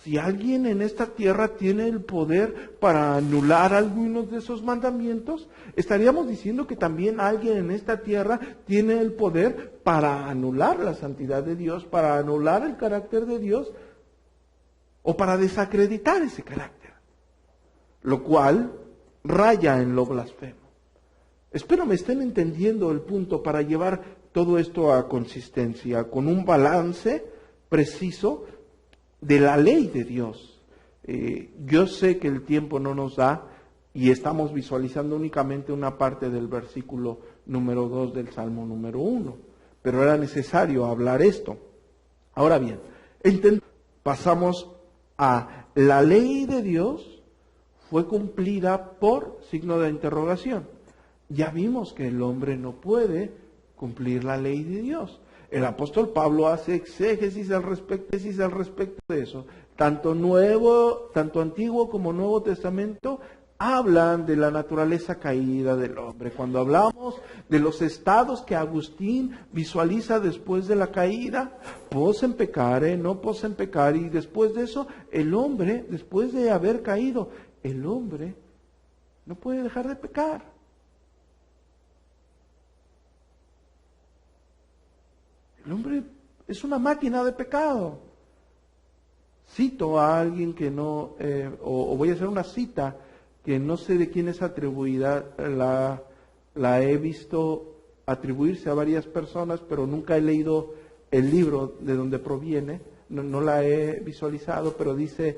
S1: si alguien en esta tierra tiene el poder para anular algunos de esos mandamientos, estaríamos diciendo que también alguien en esta tierra tiene el poder para anular la santidad de Dios, para anular el carácter de Dios, o para desacreditar ese carácter, lo cual raya en lo blasfemo. Espero me estén entendiendo el punto para llevar todo esto a consistencia, con un balance preciso de la ley de Dios. Yo sé que el tiempo no nos da y estamos visualizando únicamente una parte del versículo número 2 del Salmo número 1, pero era necesario hablar esto. Ahora bien, pasamos a la ley de Dios fue cumplida por signo de interrogación. Ya vimos que el hombre no puede cumplir la ley de Dios. El apóstol Pablo hace exégesis al respecto de eso. Tanto Antiguo como Nuevo Testamento hablan de la naturaleza caída del hombre. Cuando hablamos de los estados que Agustín visualiza después de la caída, posem peccare, no posem peccare, y después de eso, el hombre, después de haber caído, el hombre no puede dejar de pecar. El hombre es una máquina de pecado. Cito a alguien que no, o voy a hacer una cita que no sé de quién es atribuida, la he visto atribuirse a varias personas, pero nunca he leído el libro de donde proviene, no la he visualizado, pero dice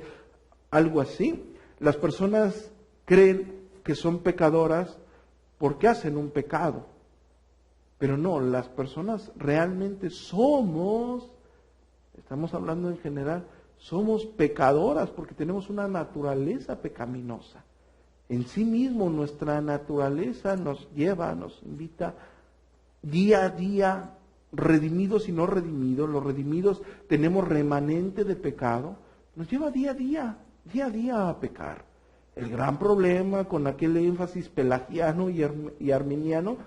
S1: algo así: las personas creen que son pecadoras porque hacen un pecado, pero no, las personas realmente somos, estamos hablando en general, somos pecadoras porque tenemos una naturaleza pecaminosa. En sí mismo nuestra naturaleza nos lleva, nos invita día a día, redimidos y no redimidos. Los redimidos tenemos remanente de pecado, nos lleva día a día a pecar. El gran problema con aquel énfasis pelagiano y arminiano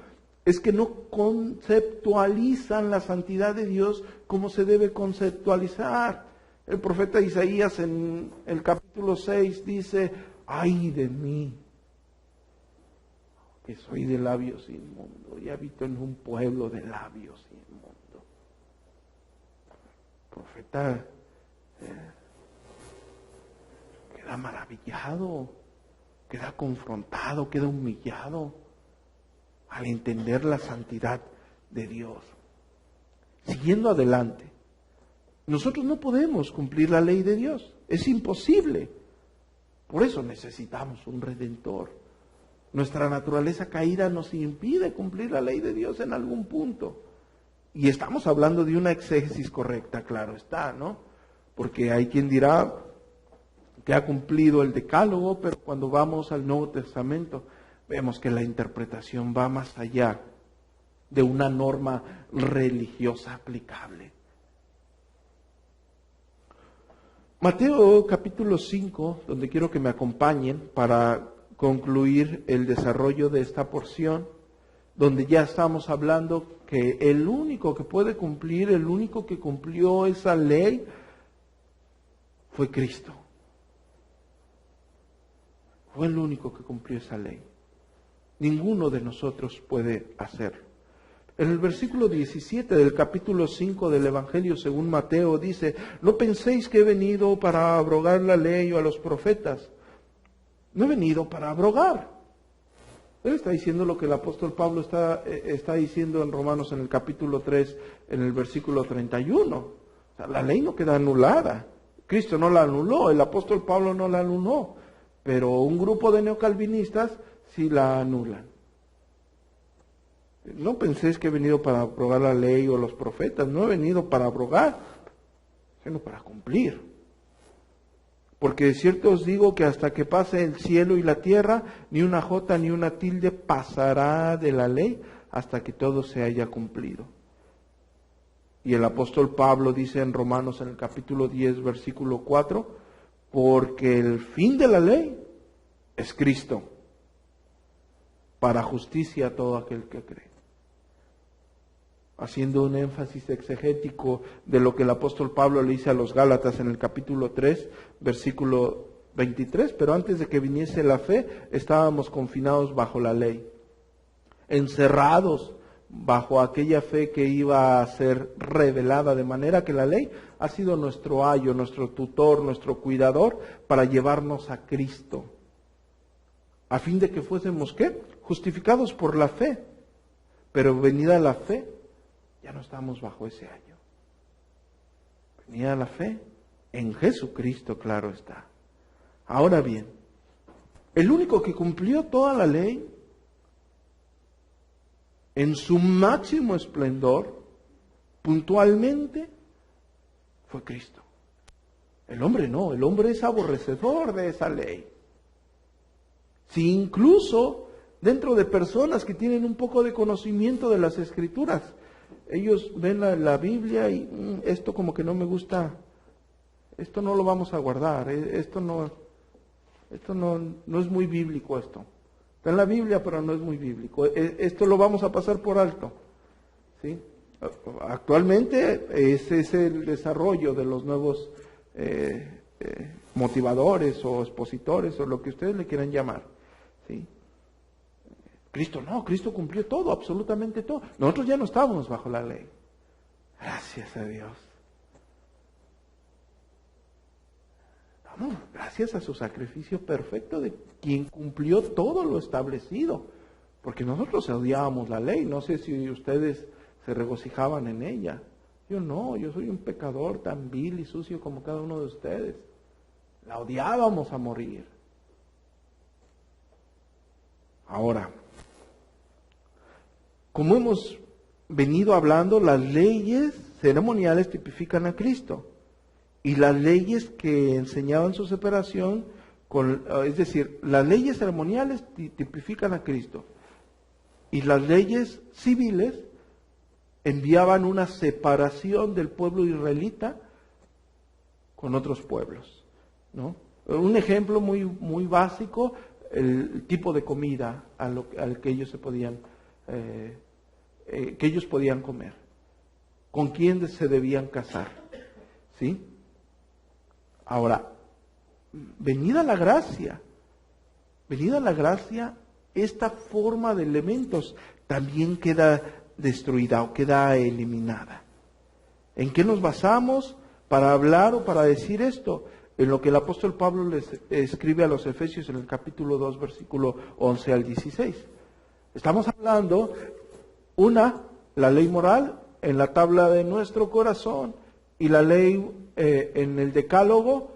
S1: es que no conceptualizan la santidad de Dios como se debe conceptualizar. El profeta Isaías en el capítulo 6 dice: ¡ay de mí, que soy de labios inmundos y habito en un pueblo de labios inmundos! El profeta queda maravillado, queda confrontado, queda humillado al entender la santidad de Dios. Siguiendo adelante, nosotros no podemos cumplir la ley de Dios, es imposible. Por eso necesitamos un redentor. Nuestra naturaleza caída nos impide cumplir la ley de Dios en algún punto. Y estamos hablando de una exégesis correcta, claro está, ¿no? Porque hay quien dirá que ha cumplido el decálogo, pero cuando vamos al Nuevo Testamento vemos que la interpretación va más allá de una norma religiosa aplicable. Mateo capítulo 5, donde quiero que me acompañen para concluir el desarrollo de esta porción, donde ya estamos hablando que el único que puede cumplir, el único que cumplió esa ley fue Cristo. Fue el único que cumplió esa ley. Ninguno de nosotros puede hacerlo. En el versículo 17 del capítulo 5 del Evangelio según Mateo dice: no penséis que he venido para abrogar la ley o a los profetas. No he venido para abrogar. Él está diciendo lo que el apóstol Pablo está diciendo en Romanos en el capítulo 3, en el versículo 31. O sea, la ley no queda anulada. Cristo no la anuló, el apóstol Pablo no la anuló, pero un grupo de neocalvinistas sí la anulan. No penséis que he venido para abrogar la ley o los profetas. No he venido para abrogar, sino para cumplir. Porque de cierto os digo que hasta que pase el cielo y la tierra, ni una jota ni una tilde pasará de la ley hasta que todo se haya cumplido. Y el apóstol Pablo dice en Romanos en el capítulo 10, versículo 4, porque el fin de la ley es Cristo, para justicia a todo aquel que cree. Haciendo un énfasis exegético de lo que el apóstol Pablo le dice a los Gálatas en el capítulo 3, versículo 23, pero antes de que viniese la fe, estábamos confinados bajo la ley, encerrados bajo aquella fe que iba a ser revelada, de manera que la ley ha sido nuestro ayo, nuestro tutor, nuestro cuidador, para llevarnos a Cristo, a fin de que fuésemos, ¿qué? Justificados por la fe. Pero venida la fe, ya no estamos bajo ese ayo. Venida la fe en Jesucristo, claro está. Ahora bien, el único que cumplió toda la ley en su máximo esplendor, puntualmente, fue Cristo. El hombre no, el hombre es aborrecedor de esa ley. Si incluso dentro de personas que tienen un poco de conocimiento de las Escrituras, ellos ven la Biblia y esto como que no me gusta, esto no lo vamos a guardar, esto no es muy bíblico esto. Está en la Biblia, pero no es muy bíblico. Esto lo vamos a pasar por alto. ¿Sí? Actualmente ese es el desarrollo de los nuevos motivadores o expositores o lo que ustedes le quieran llamar. ¿Sí? Cristo no, Cristo cumplió todo, absolutamente todo. Nosotros ya no estábamos bajo la ley. Gracias a Dios. Damos gracias a su sacrificio perfecto de quien cumplió todo lo establecido. Porque nosotros odiábamos la ley. No sé si ustedes se regocijaban en ella. Yo no, yo soy un pecador tan vil y sucio como cada uno de ustedes. La odiábamos a morir. Ahora, como hemos venido hablando, las leyes ceremoniales tipifican a Cristo. Y las leyes que enseñaban su separación, es decir, las leyes ceremoniales tipifican a Cristo. Y las leyes civiles enviaban una separación del pueblo israelita con otros pueblos, ¿no? Un ejemplo muy, muy básico, el tipo de comida al que ellos se podían, que ellos podían comer, con quién se debían casar, ¿sí? Ahora, venida la gracia, esta forma de elementos también queda destruida o queda eliminada. ¿En qué nos basamos para hablar o para decir esto? En lo que el apóstol Pablo les escribe a los Efesios en el capítulo 2, versículo 11 al 16. Estamos hablando, la ley moral en la tabla de nuestro corazón y la ley en el decálogo.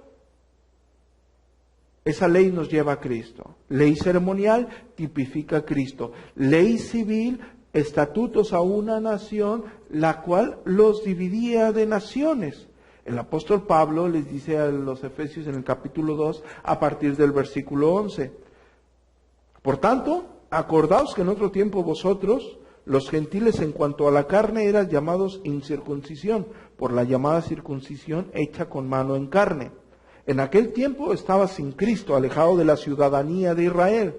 S1: Esa ley nos lleva a Cristo. Ley ceremonial tipifica a Cristo. Ley civil, estatutos a una nación, la cual los dividía de naciones. El apóstol Pablo les dice a los Efesios en el capítulo 2, a partir del versículo 11. Por tanto, acordaos que en otro tiempo vosotros, los gentiles en cuanto a la carne, eran llamados incircuncisión, por la llamada circuncisión hecha con mano en carne. En aquel tiempo estaba sin Cristo, alejado de la ciudadanía de Israel.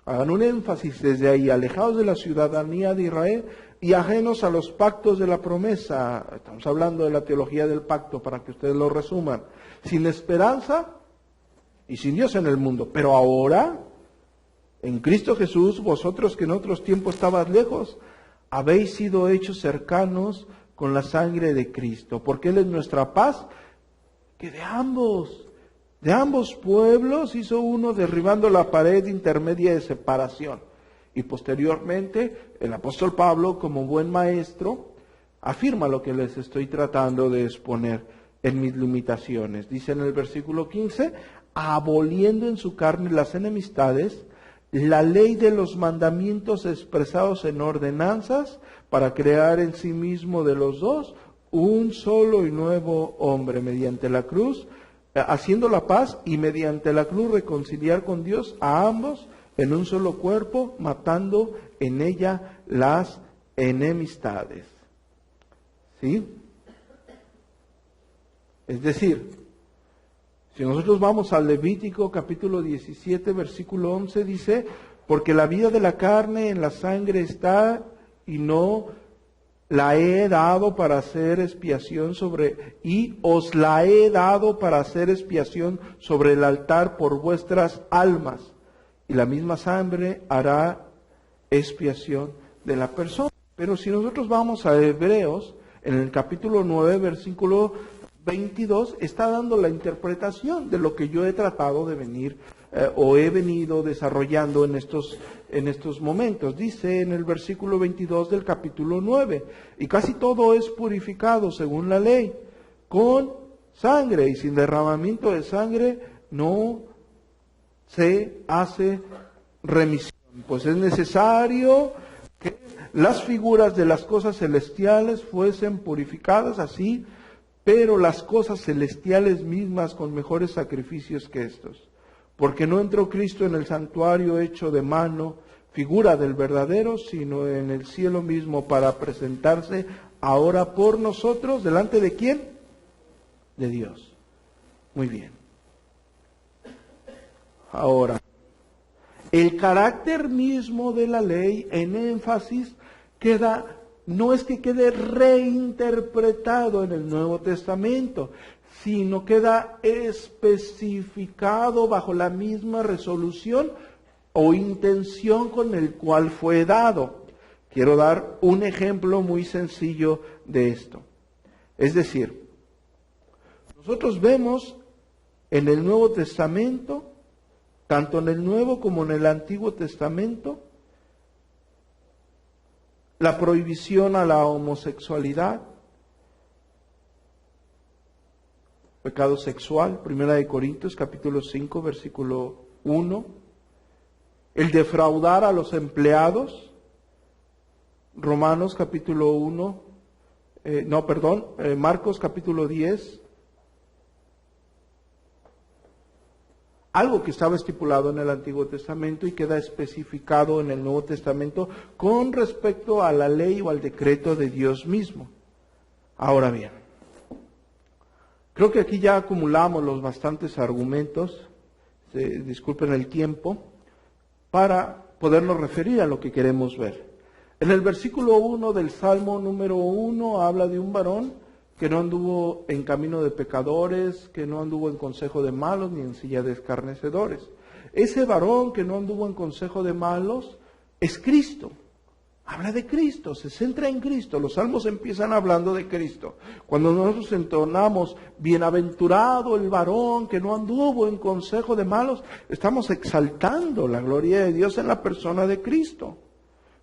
S1: Hagan un énfasis desde ahí, alejados de la ciudadanía de Israel y ajenos a los pactos de la promesa. Estamos hablando de la teología del pacto para que ustedes lo resuman. Sin esperanza y sin Dios en el mundo. Pero ahora, en Cristo Jesús, vosotros que en otros tiempos estabas lejos, habéis sido hechos cercanos con la sangre de Cristo, porque Él es nuestra paz, que de ambos pueblos hizo uno, derribando la pared intermedia de separación. Y posteriormente el apóstol Pablo, como buen maestro, afirma lo que les estoy tratando de exponer en mis limitaciones. Dice en el versículo 15, aboliendo en su carne las enemistades, la ley de los mandamientos expresados en ordenanzas, para crear en sí mismo de los dos un solo y nuevo hombre, mediante la cruz, haciendo la paz, y mediante la cruz reconciliar con Dios a ambos en un solo cuerpo, matando en ella las enemistades. ¿Sí? Es decir, si nosotros vamos al Levítico capítulo 17, versículo 11, dice, porque la vida de la carne en la sangre está, y no la he dado para hacer expiación os la he dado para hacer expiación sobre el altar por vuestras almas. Y la misma sangre hará expiación de la persona. Pero si nosotros vamos a Hebreos, en el capítulo 9, versículo 22, está dando la interpretación de lo que yo he tratado de venir o he venido desarrollando en estos momentos. Dice en el versículo 22 del capítulo 9, y casi todo es purificado según la ley, con sangre, y sin derramamiento de sangre no se hace remisión. Pues es necesario que las figuras de las cosas celestiales fuesen purificadas así, pero las cosas celestiales mismas con mejores sacrificios que estos. Porque no entró Cristo en el santuario hecho de mano, figura del verdadero, sino en el cielo mismo, para presentarse ahora por nosotros, ¿delante de quién? De Dios. Muy bien. Ahora, el carácter mismo de la ley, en énfasis, no es que quede reinterpretado en el Nuevo Testamento, sino queda especificado bajo la misma resolución o intención con el cual fue dado. Quiero dar un ejemplo muy sencillo de esto. Es decir, nosotros vemos en el Nuevo Testamento, tanto en el Nuevo como en el Antiguo Testamento, la prohibición a la homosexualidad, pecado sexual, 1 Corintios capítulo 5, versículo 1, el defraudar a los empleados, Romanos capítulo 1, Marcos capítulo 10, algo que estaba estipulado en el Antiguo Testamento y queda especificado en el Nuevo Testamento con respecto a la ley o al decreto de Dios mismo. Ahora bien, creo que aquí ya acumulamos los bastantes argumentos, disculpen el tiempo, para podernos referir a lo que queremos ver. En el versículo 1 del Salmo número 1 habla de un varón que no anduvo en camino de pecadores, que no anduvo en consejo de malos, ni en silla de escarnecedores. Ese varón que no anduvo en consejo de malos es Cristo. Habla de Cristo, se centra en Cristo. Los salmos empiezan hablando de Cristo. Cuando nosotros entonamos, bienaventurado el varón que no anduvo en consejo de malos, estamos exaltando la gloria de Dios en la persona de Cristo.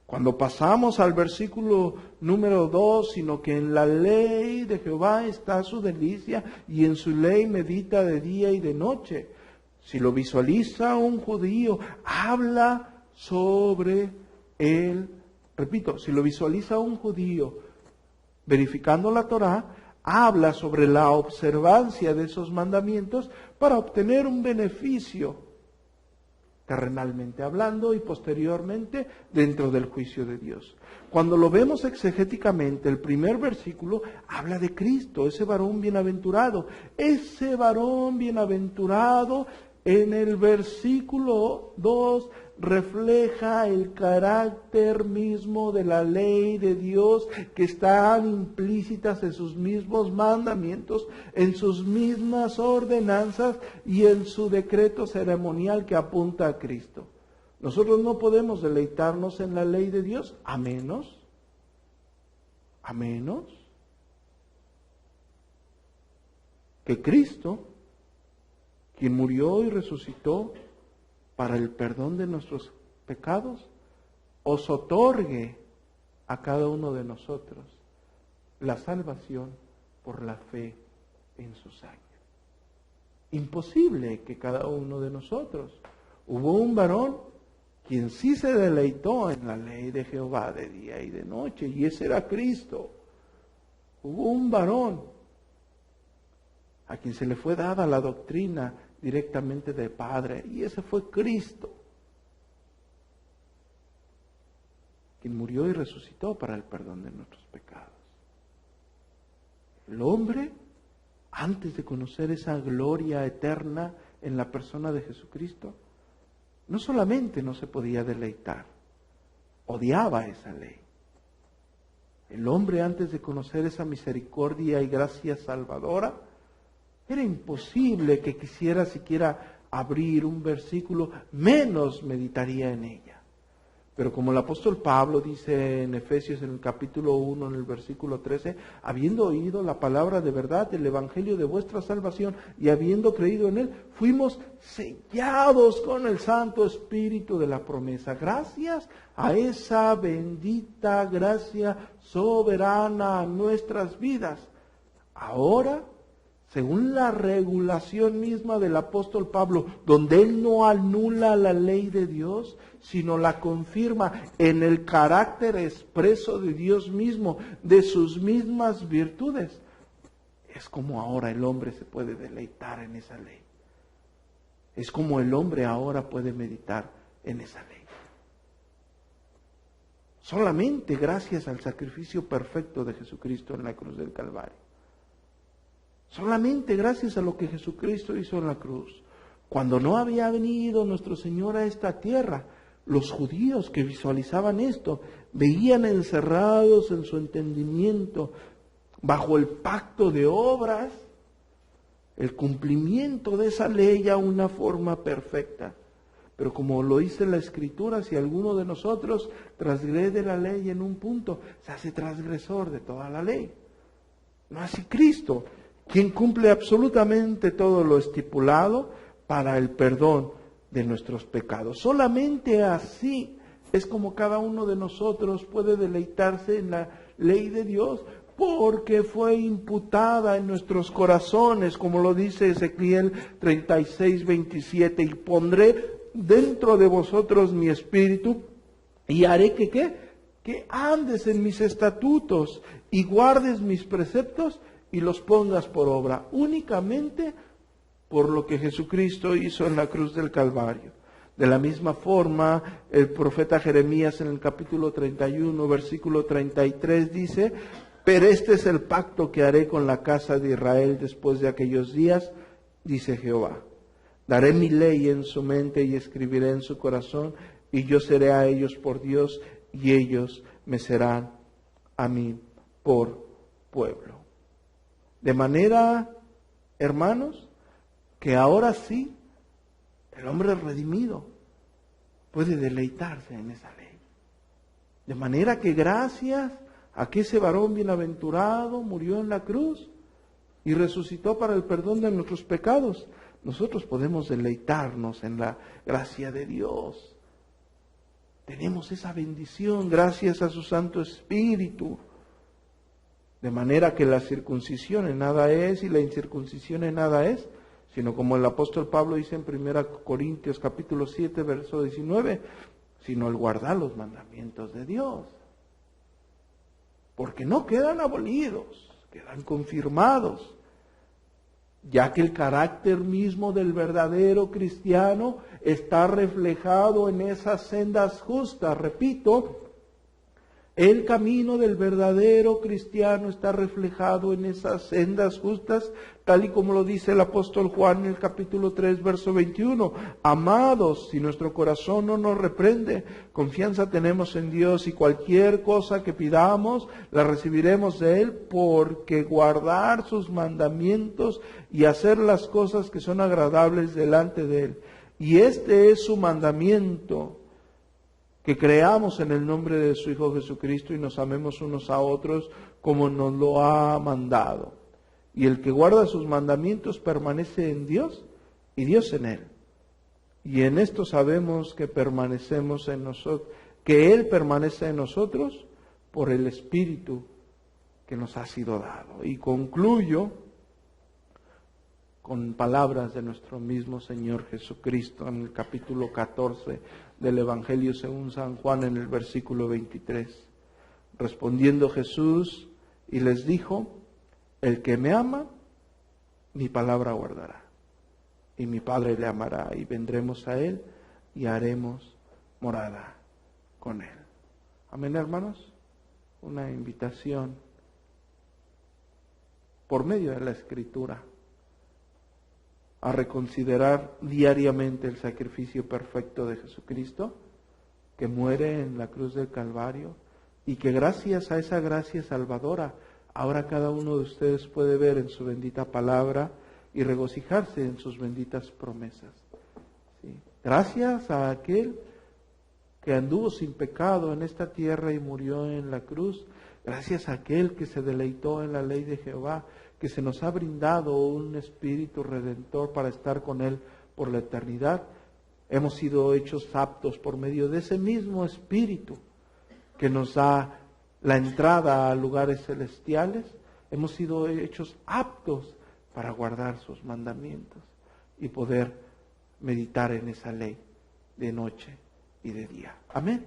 S1: Cuando pasamos al versículo número 2, sino que en la ley de Jehová está su delicia y en su ley medita de día y de noche. Si lo visualiza un judío, habla sobre él. Repito, si lo visualiza un judío verificando la Torá, habla sobre la observancia de esos mandamientos para obtener un beneficio, terrenalmente hablando, y posteriormente dentro del juicio de Dios. Cuando lo vemos exegéticamente, el primer versículo habla de Cristo, ese varón bienaventurado. Ese varón bienaventurado en el versículo 2 refleja el carácter mismo de la ley de Dios que están implícitas en sus mismos mandamientos, en sus mismas ordenanzas y en su decreto ceremonial que apunta a Cristo. Nosotros no podemos deleitarnos en la ley de Dios a menos que Cristo, quien murió y resucitó para el perdón de nuestros pecados, os otorgue a cada uno de nosotros la salvación por la fe en su sangre. Imposible que cada uno de nosotros. Hubo un varón quien sí se deleitó en la ley de Jehová de día y de noche, y ese era Cristo. Hubo un varón a quien se le fue dada la doctrina directamente del Padre, y ese fue Cristo, quien murió y resucitó para el perdón de nuestros pecados. El hombre, antes de conocer esa gloria eterna en la persona de Jesucristo, no solamente no se podía deleitar, odiaba esa ley. El hombre, antes de conocer esa misericordia y gracia salvadora, era imposible que quisiera siquiera abrir un versículo, menos meditaría en ella. Pero como el apóstol Pablo dice en Efesios en el capítulo 1, en el versículo 13, habiendo oído la palabra de verdad, el evangelio de vuestra salvación, y habiendo creído en él, fuimos sellados con el Santo Espíritu de la promesa. Gracias a esa bendita gracia soberana a nuestras vidas. Ahora, según la regulación misma del apóstol Pablo, donde él no anula la ley de Dios, sino la confirma en el carácter expreso de Dios mismo, de sus mismas virtudes, es como ahora el hombre se puede deleitar en esa ley. Es como el hombre ahora puede meditar en esa ley. Solamente gracias al sacrificio perfecto de Jesucristo en la cruz del Calvario. Solamente gracias a lo que Jesucristo hizo en la cruz. Cuando no había venido nuestro Señor a esta tierra, los judíos que visualizaban esto, veían encerrados en su entendimiento, bajo el pacto de obras, el cumplimiento de esa ley a una forma perfecta. Pero como lo dice la Escritura, si alguno de nosotros transgrede la ley en un punto, se hace transgresor de toda la ley. no así Cristo, quien cumple absolutamente todo lo estipulado para el perdón de nuestros pecados. Solamente así es como cada uno de nosotros puede deleitarse en la ley de Dios, porque fue imputada en nuestros corazones, como lo dice Ezequiel 36:27, y pondré dentro de vosotros mi espíritu y haré que ¿qué? Que andes en mis estatutos y guardes mis preceptos y los pongas por obra, únicamente por lo que Jesucristo hizo en la cruz del Calvario. De la misma forma, el profeta Jeremías en el capítulo 31, versículo 33 dice: pero este es el pacto que haré con la casa de Israel después de aquellos días, dice Jehová. Daré mi ley en su mente y escribiré en su corazón, y yo seré a ellos por Dios, y ellos me serán a mí por pueblo. De manera, hermanos, que ahora sí, el hombre redimido puede deleitarse en esa ley. De manera que gracias a que ese varón bienaventurado murió en la cruz y resucitó para el perdón de nuestros pecados, nosotros podemos deleitarnos en la gracia de Dios. Tenemos esa bendición gracias a su Santo Espíritu. De manera que la circuncisión en nada es y la incircuncisión en nada es, sino como el apóstol Pablo dice en 1 Corintios capítulo 7, verso 19, sino el guardar los mandamientos de Dios. Porque no quedan abolidos, quedan confirmados, ya que el carácter mismo del verdadero cristiano está reflejado en esas sendas justas. Repito, el camino del verdadero cristiano está reflejado en esas sendas justas, tal y como lo dice el apóstol Juan en el capítulo 3, verso 21. Amados, si nuestro corazón no nos reprende, confianza tenemos en Dios, y cualquier cosa que pidamos la recibiremos de Él, porque guardar sus mandamientos y hacer las cosas que son agradables delante de Él. Y este es su mandamiento, que creamos en el nombre de su Hijo Jesucristo y nos amemos unos a otros como nos lo ha mandado. Y el que guarda sus mandamientos permanece en Dios y Dios en él. Y en esto sabemos que permanecemos en nosotros, que Él permanece en nosotros por el Espíritu que nos ha sido dado. Y concluyo con palabras de nuestro mismo Señor Jesucristo en el capítulo 14 del Evangelio según San Juan, en el versículo 23. Respondiendo Jesús y les dijo: el que me ama, mi palabra guardará, y mi Padre le amará, y vendremos a Él y haremos morada con Él. Amén, hermanos. Una invitación por medio de la Escritura a reconsiderar diariamente el sacrificio perfecto de Jesucristo, que muere en la cruz del Calvario, y que gracias a esa gracia salvadora, ahora cada uno de ustedes puede ver en su bendita palabra y regocijarse en sus benditas promesas. ¿Sí? Gracias a aquel que anduvo sin pecado en esta tierra y murió en la cruz, gracias a aquel que se deleitó en la ley de Jehová, que se nos ha brindado un espíritu redentor para estar con Él por la eternidad, hemos sido hechos aptos por medio de ese mismo espíritu que nos da la entrada a lugares celestiales. Hemos sido hechos aptos para guardar sus mandamientos y poder meditar en esa ley de noche y de día. Amén.